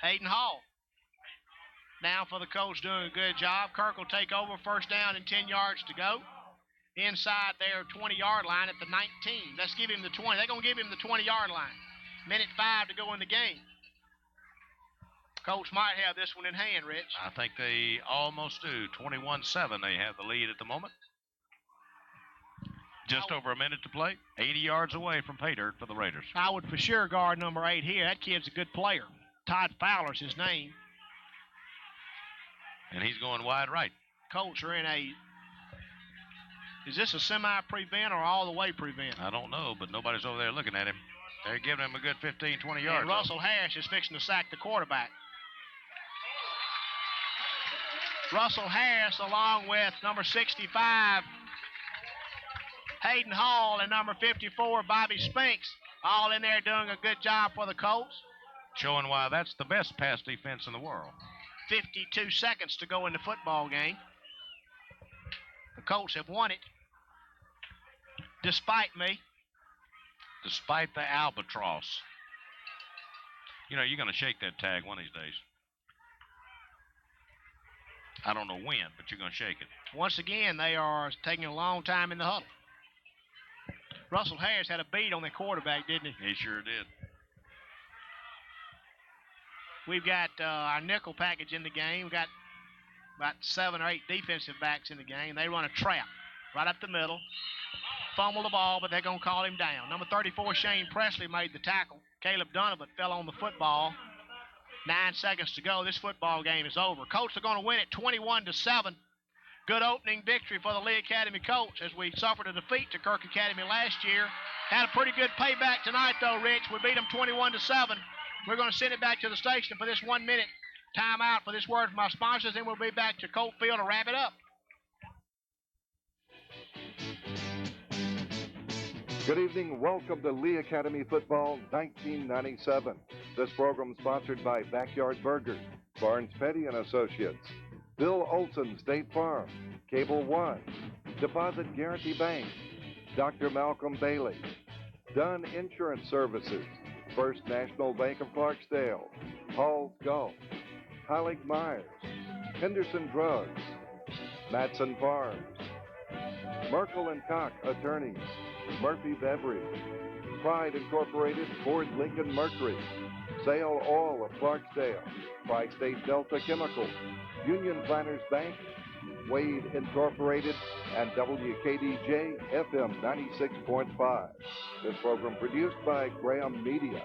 Hayden Hall. Now for the Colts, doing a good job. Kirk will take over, first down and 10 yards to go. Inside their 20-yard line at the 19. Let's give him the 20. They're going to give him the 20-yard line. Minute 5 to go in the game. Colts might have this one in hand, Rich. I think they almost do. 21-7, they have the lead at the moment. Just over a minute to play. 80 yards away from pay dirt for the Raiders. I would for sure guard number 8 here. That kid's a good player. Todd Fowler's his name. And he's going wide right. Colts are in a... Is this a semi-prevent or all the way prevent? I don't know, but nobody's over there looking at him. They're giving him a good 15, 20 yards. And Russell Harris is fixing to sack the quarterback. Russell Harris, along with number 65, Hayden Hall, and number 54, Bobby Spinks, all in there doing a good job for the Colts. Showing why that's the best pass defense in the world. 52 seconds to go in the football game. The Colts have won it. Despite me. Despite the albatross. You know, you're going to shake that tag one of these days. I don't know when, but you're going to shake it. Once again, they are taking a long time in the huddle. Russell Harris had a beat on the quarterback, didn't he? He sure did. We've got our nickel package in the game. We've got about 7 or 8 defensive backs in the game. They run a trap right up the middle. Fumble the ball, but they're going to call him down. Number 34, Shane Presley, made the tackle. Caleb Donovan fell on the football. 9 seconds to go. This football game is over. Colts are going to win it 21-7. Good opening victory for the Lee Academy Colts as we suffered a defeat to Kirk Academy last year. Had a pretty good payback tonight, though, Rich. We beat them 21-7. We're going to send it back to the station for this 1 minute timeout for this word from our sponsors, then we'll be back to Colt Field to wrap it up. Good evening. Welcome to Lee Academy Football 1997. This program sponsored by Backyard Burgers, Barnes Petty and Associates, Bill Olson State Farm, Cable One, Deposit Guarantee Bank, Dr. Malcolm Bailey, Dunn Insurance Services, First National Bank of Clarksdale, Hall's Golf, Heilig Myers, Henderson Drugs, Matson Farms, Merkel and Koch Attorneys, Murphy Beverage, Pride Incorporated, Ford Lincoln Mercury, Sale Oil of Clarksdale, Tri-State Delta Chemical, Union Planners Bank, Wade Incorporated, and WKDJ FM 96.5. This program produced by Graham Media.